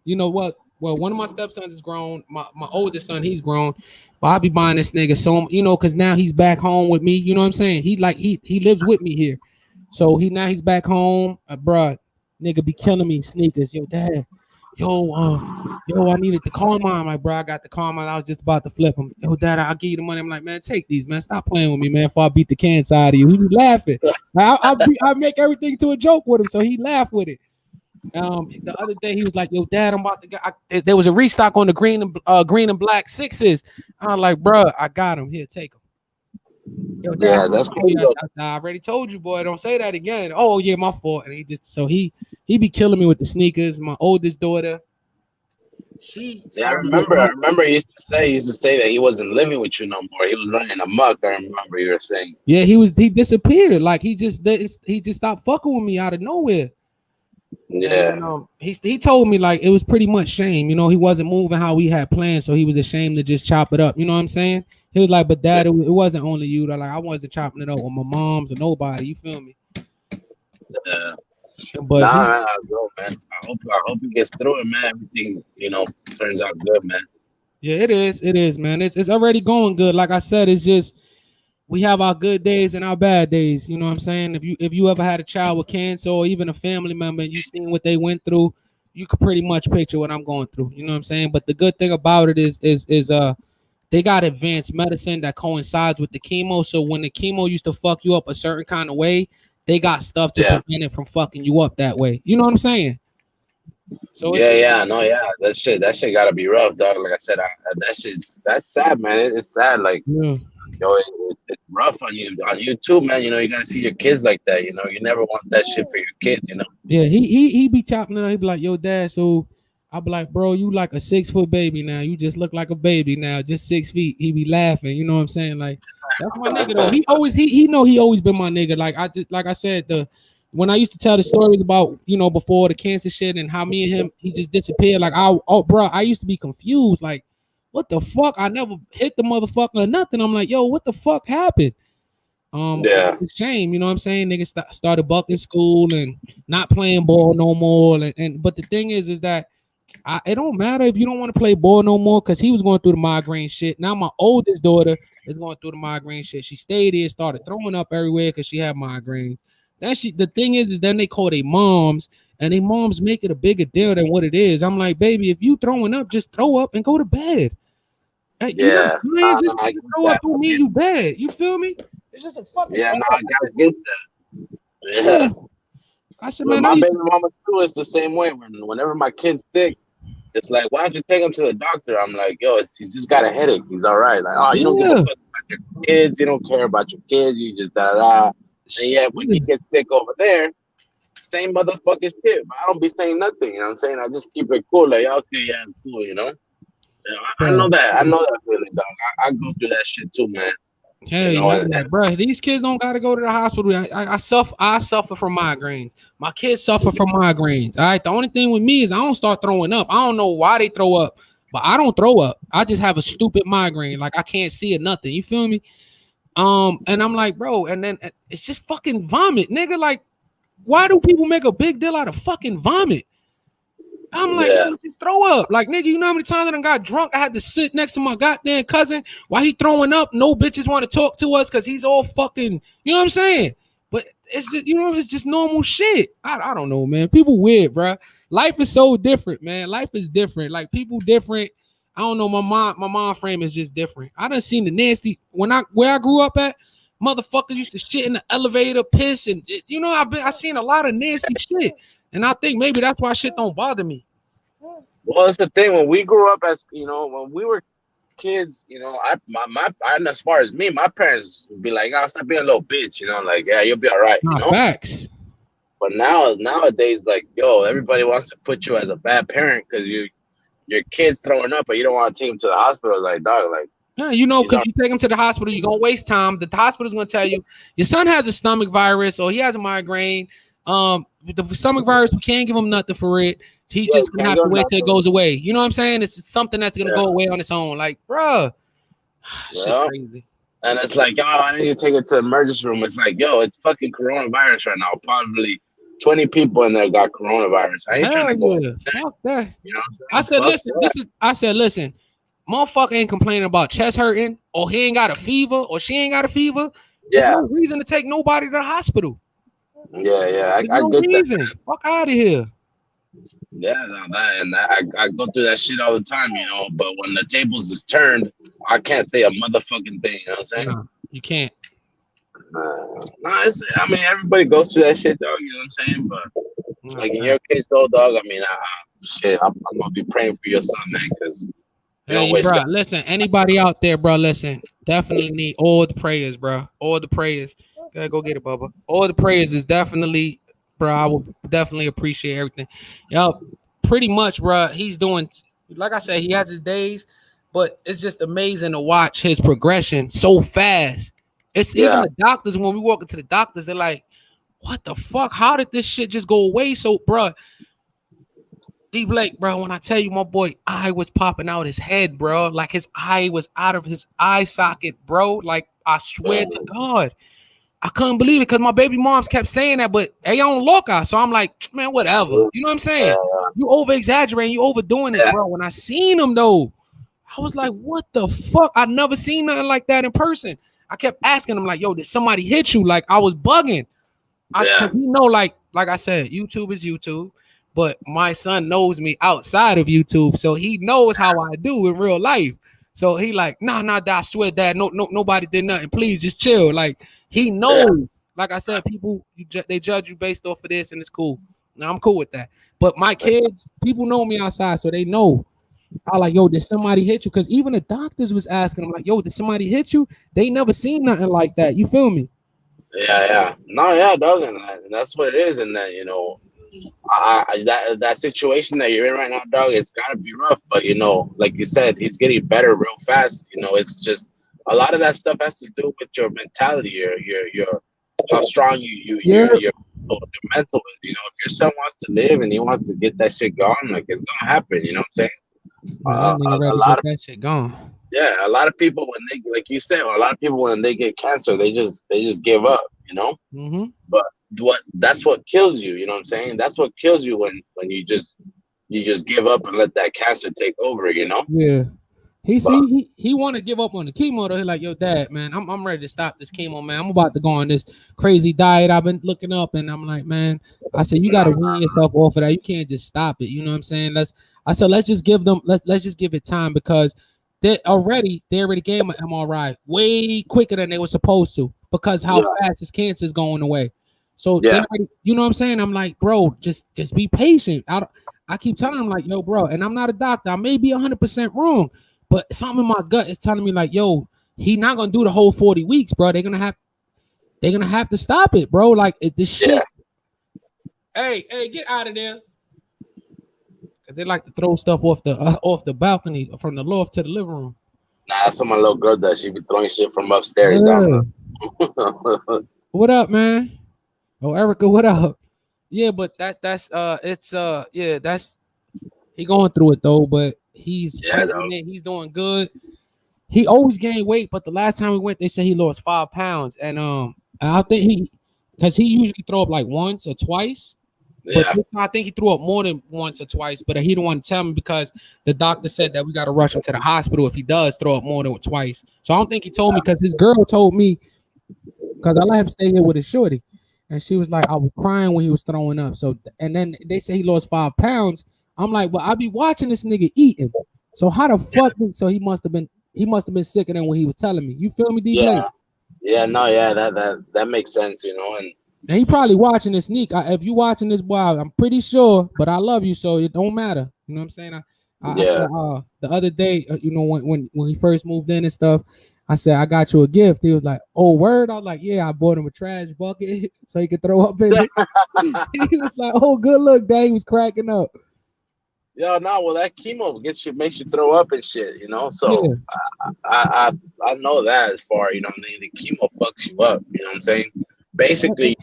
S1: You know what? Well, one of my stepsons is grown. My oldest son, he's grown. But I'll be buying this nigga so, you know, because now he's back home with me. You know what I'm saying? He lives with me here. So he's back home, bruh. Nigga be killing me sneakers. Yo, dad. Yo, I needed the car mine. Like, bro, I got the car mine. I was just about to flip him. Yo, dad, I'll give you the money. I'm like, man, take these, man. Stop playing with me, man. Before I beat the can side of you. He be laughing. I make everything to a joke with him, so he laughed with it. The other day he was like, "Yo, dad, I'm about to get." There was a restock on the green and black sixes. I was like, "Bro, I got him. Here, take them." Yo, dad,
S2: Yeah, that's cool.
S1: I already told you, boy. Don't say that again. Oh yeah, my fault. And he be killing me with the sneakers. My oldest daughter,
S2: I remember he used to say that he wasn't living with you no more. He was running amok. I remember you were saying.
S1: Yeah, he disappeared. Like he just stopped fucking with me out of nowhere.
S2: Yeah.
S1: And then, he told me like it was pretty much shame. You know, he wasn't moving how we had planned, so he was ashamed to just chop it up. You know what I'm saying? He was like, but dad, it wasn't only you. Like I wasn't chopping it up with my moms or nobody. You feel me?
S2: Yeah.
S1: But
S2: man, I hope he gets through it, man. Everything, turns out good, man.
S1: Yeah, it is, man. It's already going good. Like I said, it's just we have our good days and our bad days. You know what I'm saying? If you ever had a child with cancer or even a family member and you seen what they went through, you could pretty much picture what I'm going through. You know what I'm saying? But the good thing about it is they got advanced medicine that coincides with the chemo. So when the chemo used to fuck you up a certain kind of way, they got stuff to prevent it from fucking you up that way. You know what I'm saying?
S2: So that shit gotta be rough, dog. Like I said, that's sad, man. It's sad. Like, it's rough on you too, man. You gotta see your kids like that. You never want that shit for your kids.
S1: Yeah, he be chopping it up. He be like, yo, dad. So I be like, bro, you like a 6-foot baby now. You just look like a baby now, just 6 feet. He be laughing. You know what I'm saying? Like that's my nigga though. He always been my nigga. Like I said, when I used to tell the stories about, before the cancer shit and how me and him, he just disappeared. Like, bro, I used to be confused. Like, what the fuck? I never hit the motherfucker or nothing. I'm like, yo, what the fuck happened? It's a shame, you know what I'm saying? Niggas started bucking school and not playing ball no more. But the thing is that it don't matter if you don't want to play ball no more because he was going through the migraine shit. Now my oldest daughter is going through the migraine shit. She stayed here, started throwing up everywhere because she had migraine. The thing is then they call their moms and they moms make it a bigger deal than what it is. I'm like, baby, if you throwing up, just throw up and go to bed.
S2: Yeah,
S1: just throw up don't mean you bad. You feel me? It's just a fucking
S2: I gotta get that. Yeah.
S1: I said,
S2: man, my baby mama too is the same way. Whenever my kid's sick, it's like, why don't you take him to the doctor? I'm like, yo, he's just got a headache. He's all right. Like, oh, you don't give a fuck about your kids. You don't care about your kids. You just da. And yeah, when he gets sick over there, same motherfucking shit. But I don't be saying nothing. You know what I'm saying? I just keep it cool. Like, okay, yeah, cool. I know that. I know that feeling, dog. I go through that shit too, man.
S1: Hey, bro, these kids don't gotta go to the hospital. I suffer from migraines. My kids suffer from migraines. All right. The only thing with me is I don't start throwing up. I don't know why they throw up, but I don't throw up. I just have a stupid migraine. Like I can't see it, nothing. You feel me? And I'm like, bro, and then it's just fucking vomit, nigga. Like, why do people make a big deal out of fucking vomit? I'm like, just throw up. Like, nigga, you know how many times I done got drunk? I had to sit next to my goddamn cousin while he throwing up. No bitches want to talk to us because he's all fucking, you know what I'm saying? But it's just, it's just normal shit. I don't know, man. People weird, bro. Life is so different, man. Life is different. Like, people different. I don't know. My mom frame is just different. I done seen the nasty, where I grew up at, motherfuckers used to shit in the elevator, piss, and, I seen a lot of nasty shit. And I think maybe that's why shit don't bother me.
S2: Well, it's the thing. When we grew up when we were kids, as far as me, my parents would be like, "Oh, stop being a little bitch," like, "Yeah, you'll be all right."
S1: Facts.
S2: But nowadays, like, yo, everybody wants to put you as a bad parent because your kid's throwing up, but you don't want to take him to the hospital. Like, dog, like.
S1: Yeah, because you take him to the hospital, you're gonna waste time. The hospital's gonna tell you your son has a stomach virus or he has a migraine. The stomach virus, we can't give him nothing for it. He's just gonna have to wait till it goes away. You know what I'm saying? It's something that's gonna go away on its own. Like, bro, shit crazy.
S2: And it's like, yo, I need to take it to the emergency room. It's like, yo, it's fucking coronavirus right now. Probably 20 people in there got coronavirus. I ain't trying to go.
S1: Fuck that.
S2: You know what I'm saying?
S1: I said, listen, motherfucker ain't complaining about chest hurting, or he ain't got a fever, or she ain't got a fever. There's no reason to take nobody to the hospital.
S2: Yeah.
S1: There's
S2: I
S1: no
S2: get that.
S1: reason. Fuck out of here.
S2: Yeah, no, I go through that shit all the time, you know. But when the tables is turned, I can't say a motherfucking thing. You know what I'm saying?
S1: No, you can't.
S2: No, I mean, everybody goes through that shit, dog. You know what I'm saying? But
S1: No,
S2: like in
S1: fact.
S2: your case, though, dog. I mean, shit, I'm gonna be praying for your son, man, because you
S1: Hey,
S2: don't wish
S1: bro,
S2: that.
S1: listen, anybody out there, bro, listen, definitely need all the prayers, bro. All the prayers. Go get it, Bubba. All the prayers is definitely, bro. I would definitely appreciate everything. Yo, pretty much, bro. He's doing, like I said, he has his days, but it's just amazing to watch his progression so fast. It's even
S2: Yeah,
S1: the doctors, when we walk into the doctors, they're like, what the fuck? How did this shit just go away? So, bro, D Blake, bro, when I tell you my boy eye was popping out his head, bro, like his eye was out of his eye socket, bro. Like I swear to
S2: man.
S1: God, I couldn't believe it because my baby moms kept saying that, but they on loca. So I'm like, man, whatever. You know what I'm saying? You over exaggerating, you overdoing it,
S2: Yeah,
S1: bro. When I seen him though, I was like, what the fuck? I never seen nothing like that in person. I kept asking him, like, yo, did somebody hit you? Like I was bugging. Cause
S2: yeah,
S1: he know, like I said, YouTube is YouTube, but my son knows me outside of YouTube, so he knows how I do in real life. So he like, nah, Dad, I swear, Dad, no, nobody did nothing. Please just chill. Like he
S2: yeah,
S1: knows. Like I said, people they judge you based off of this, and it's cool. Now I'm cool with that. But my kids, people know me outside, so they know. I like, yo, did somebody hit you? Because even the doctors was asking them, like, yo, did somebody hit you? They never seen nothing like that. You feel me?
S2: yeah. No, yeah, dog, and that's what it is. And then that situation that you're in right now, dog, it's gotta be rough. But like you said, he's getting better real fast. It's just a lot of that stuff has to do with your mentality, your how strong
S1: Yeah.
S2: your mental is. If your son wants to live and he wants to get that shit going, like it's gonna happen. You know what I'm saying?
S1: Man, that nigga
S2: A
S1: ready to
S2: lot
S1: get
S2: of
S1: that shit gone.
S2: yeah, a lot of people when they like you said, a lot of people when they get cancer, they just give up.
S1: Mm-hmm.
S2: But that's what kills you. You know what I'm saying? That's what kills you when you just give up and let that cancer take over.
S1: Yeah. He
S2: But
S1: see he want to give up on the chemo though. He like, yo, Dad, man, I'm ready to stop this chemo, man. I'm about to go on this crazy diet I've been looking up, and I'm like, man, I said you got to wean yourself off of that. You can't just stop it. You know what I'm saying? Let's just give them let's just give it time because they already gave him an MRI way quicker than they were supposed to because how
S2: yeah,
S1: fast this cancer is going away. So
S2: yeah,
S1: you know what I'm saying? I'm like, bro, just be patient. I keep telling him like, yo, bro, and I'm not a doctor. I may be 100% wrong, but something in my gut is telling me like, yo, he not gonna do the whole 40 weeks, bro. They're gonna have to stop it, bro. Like this
S2: yeah.
S1: shit. Hey, get out of there. Cause they like to throw stuff off the balcony from the loft to the living room.
S2: Nah, that's what my little girl does. She be throwing shit from upstairs down
S1: Yeah.
S2: the.
S1: What up, man? Oh, Erica, what up? Yeah, but that's he going through it though, but he's
S2: Yeah,
S1: fighting
S2: though.
S1: it. He's doing good. He always gained weight, but the last time we went, they said he lost 5 pounds, and I think because he usually throw up like once or twice, but
S2: Yeah,
S1: this time I think he threw up more than once or twice. But he didn't want to tell me because the doctor said that we got to rush him to the hospital if he does throw up more than twice. So I don't think he told me because his girl told me because I let him stay here with his shorty, and she was like, I was crying when he was throwing up. So and then they say he lost 5 pounds. I'm like, well, I be watching this nigga eating. So how the fuck? So he must have been sicker than what he was telling me. You feel me, D Blake?
S2: yeah, yeah. No, yeah. That makes sense. And
S1: And he probably watching this sneak. If you watching this, boy, I'm pretty sure. But I love you, so it don't matter. You know what I'm saying? I said
S2: yeah.
S1: the other day, when he first moved in and stuff, I said I got you a gift. He was like, "Oh, word!" I was like, "Yeah, I bought him a trash bucket so he could throw up in it." He was like, "Oh, good look, Dad." He was cracking up.
S2: Yo, no, well, that chemo makes you throw up and shit. So
S1: Yeah,
S2: I know that as far the chemo fucks you up. You know what I'm saying? Basically,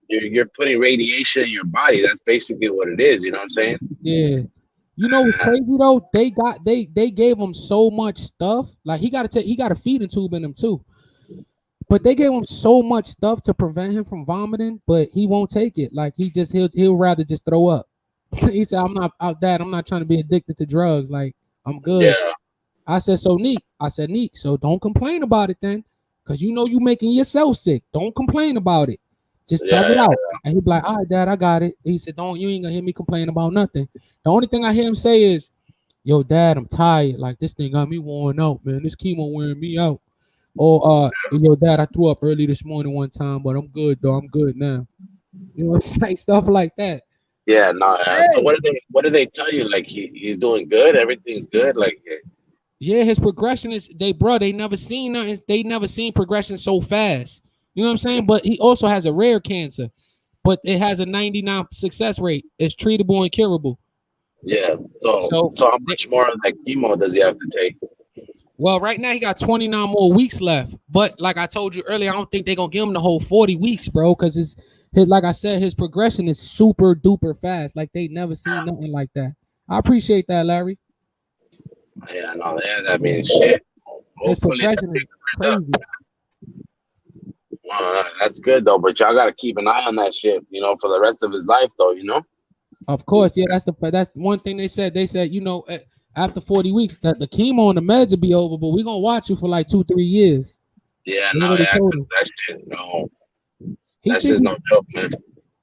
S2: you're putting radiation in your body. That's basically what it is. You know what I'm saying?
S1: yeah. You know what's crazy though? They gave him so much stuff. Like he got a feeding tube in him too. But they gave him so much stuff to prevent him from vomiting, but he won't take it. Like he'll rather just throw up. He said, "I'm not out that. I'm not trying to be addicted to drugs. Like I'm good."
S2: Yeah,
S1: I said, "So Neek." I said, "Neek. So don't complain about it then, because you know you making yourself sick. Don't complain about it. Just thug it out. And he'd be like, all right, Dad, I got it. He said, you ain't gonna hear me complain about nothing. The only thing I hear him say is, yo, Dad, I'm tired. Like, this thing got me worn out, man. This chemo wearing me out. Or, yo, Dad, I threw up early this morning one time, but I'm good, though. I'm good now. You know what I'm saying? Stuff like that.
S2: Yeah, no. So what do they tell you? Like he's doing good, everything's good. Like
S1: yeah, his progression is they never seen nothing. They never seen progression so fast. You know what I'm saying? But he also has a rare cancer, but it has a 99% success rate. It's treatable and curable.
S2: Yeah. So how much more of that chemo does he have to take?
S1: Well, right now he got 29 more weeks left. But like I told you earlier, I don't think they're gonna give him the whole 40 weeks, bro. Because his like I said, his progression is super duper fast. Like they never seen nothing like that. I appreciate that, Larry.
S2: Yeah, no, that means shit.
S1: His progression is crazy.
S2: That's good though, but y'all gotta keep an eye on that shit, for the rest of his life though,
S1: Of course, yeah, that's one thing they said. They said, after 40 weeks, that the chemo and the meds will be over, but we're gonna watch you for like 2-3 years.
S2: Yeah, that shit, no. That's just no joke, man.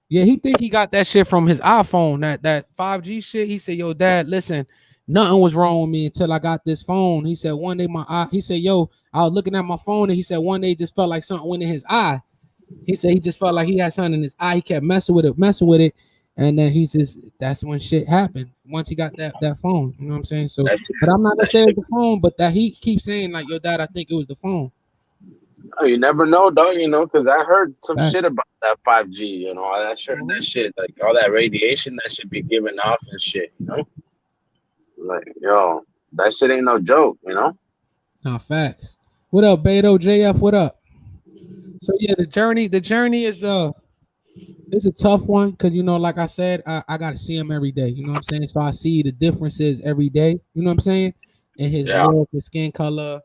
S1: Yeah, he think he got that shit from his iPhone, that 5G shit. He said, yo, Dad, listen, nothing was wrong with me until I got this phone. He said one day he said, yo, I was looking at my phone and he said one day it just felt like something went in his eye. He said he just felt like he had something in his eye. He kept messing with it. And then that's when shit happened. Once he got that phone, you know what I'm saying? So, but I'm not gonna say it's the phone, but that he keeps saying like, yo, Dad, I think it was the phone.
S2: Oh, you never know, dog. Because I heard some shit about that 5G. That shit, like all that radiation that should be given off and shit. Like, yo, that shit ain't no joke.
S1: Nah, facts. What up, Beto JF? What up? So yeah, the journey is it's a tough one because like I said, I gotta see him every day. You know what I'm saying? So I see the differences every day. You know what I'm saying? In his look, his skin color.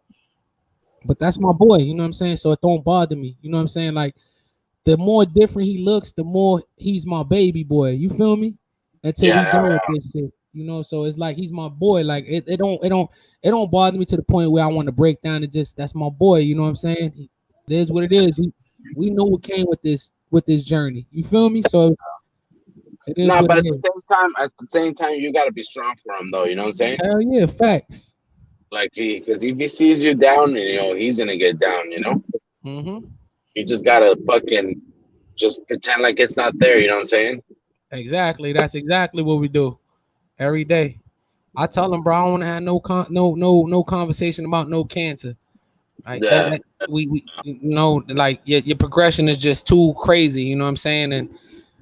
S1: But that's my boy. You know what I'm saying? So it don't bother me. You know what I'm saying? Like the more different he looks, the more he's my baby boy. You feel me? Until we done with this shit. So it's like he's my boy. Like it don't bother me to the point where I want to break down and just that's my boy. You know what I'm saying? It is what it is. We know what came with this journey. You feel me? So
S2: it is. No, but at the same time, you gotta be strong for him, though. You know what I'm saying?
S1: Hell yeah, facts.
S2: Like because if he sees you down, he's gonna get down.
S1: Mm-hmm.
S2: You just gotta fucking just pretend like it's not there. You know what I'm saying?
S1: Exactly. That's exactly what we do every day. I tell him, bro, I don't want to have no conversation about no cancer. Like that we like your progression is just too crazy. You know what I'm saying? And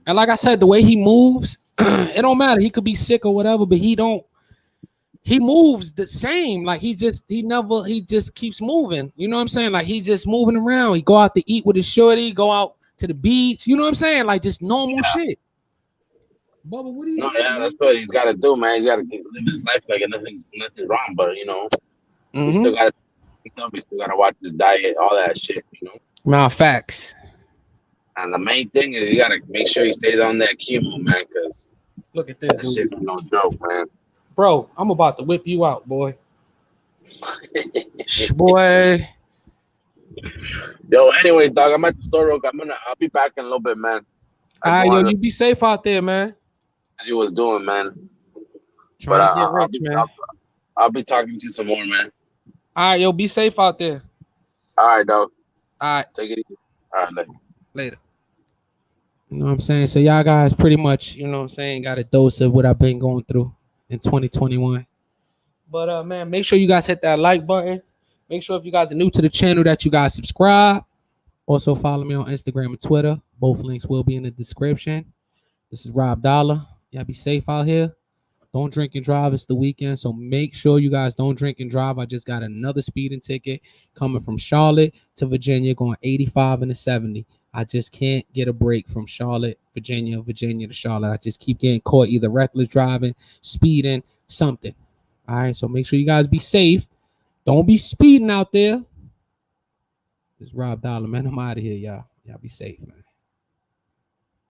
S1: like I said, the way he moves, it don't matter. He could be sick or whatever, but he moves the same. Like he just keeps moving. You know what I'm saying? Like he's just moving around. He go out to eat with his shorty, go out to the beach. You know what I'm saying? Like just normal shit. Bubba, what do you?
S2: No, that's what he's got to do, man. He's got to live his life like nothing's wrong. But he still got to watch his diet, all that shit.
S1: Nah, facts.
S2: And the main thing is you got to make sure he stays on that chemo, man. Because
S1: look at this,
S2: that shit's no joke, man.
S1: Bro, I'm about to whip you out, boy. Boy.
S2: Yo, anyways, dog, I'm at the store. I'll be back in a little bit, man.
S1: All right, yo, you be safe out there, man.
S2: As you was doing, man.
S1: Trying to get rich, man.
S2: I'll be talking to you some more, man.
S1: All right, yo, be safe out there.
S2: All right, dog.
S1: All right.
S2: Take it easy. All right,
S1: later. You know what I'm saying? So y'all guys pretty much, you know what I'm saying, got a dose of what I've been going through in 2021. But man, make sure you guys hit that like button. Make sure if you guys are new to the channel that you guys subscribe. Also follow me on Instagram and Twitter. Both links will be in the description. This is Rob Dollar. Y'all be safe out here. Don't drink and drive. It's the weekend, so make sure you guys don't drink and drive. I just got another speeding ticket coming from Charlotte to Virginia, going 85 and a 70. I just can't get a break from Charlotte, Virginia to Charlotte. I just keep getting caught either reckless driving, speeding, something. All right, so make sure you guys be safe. Don't be speeding out there. It's Rob Dollar, man. I'm out of here, y'all. Y'all be safe, man.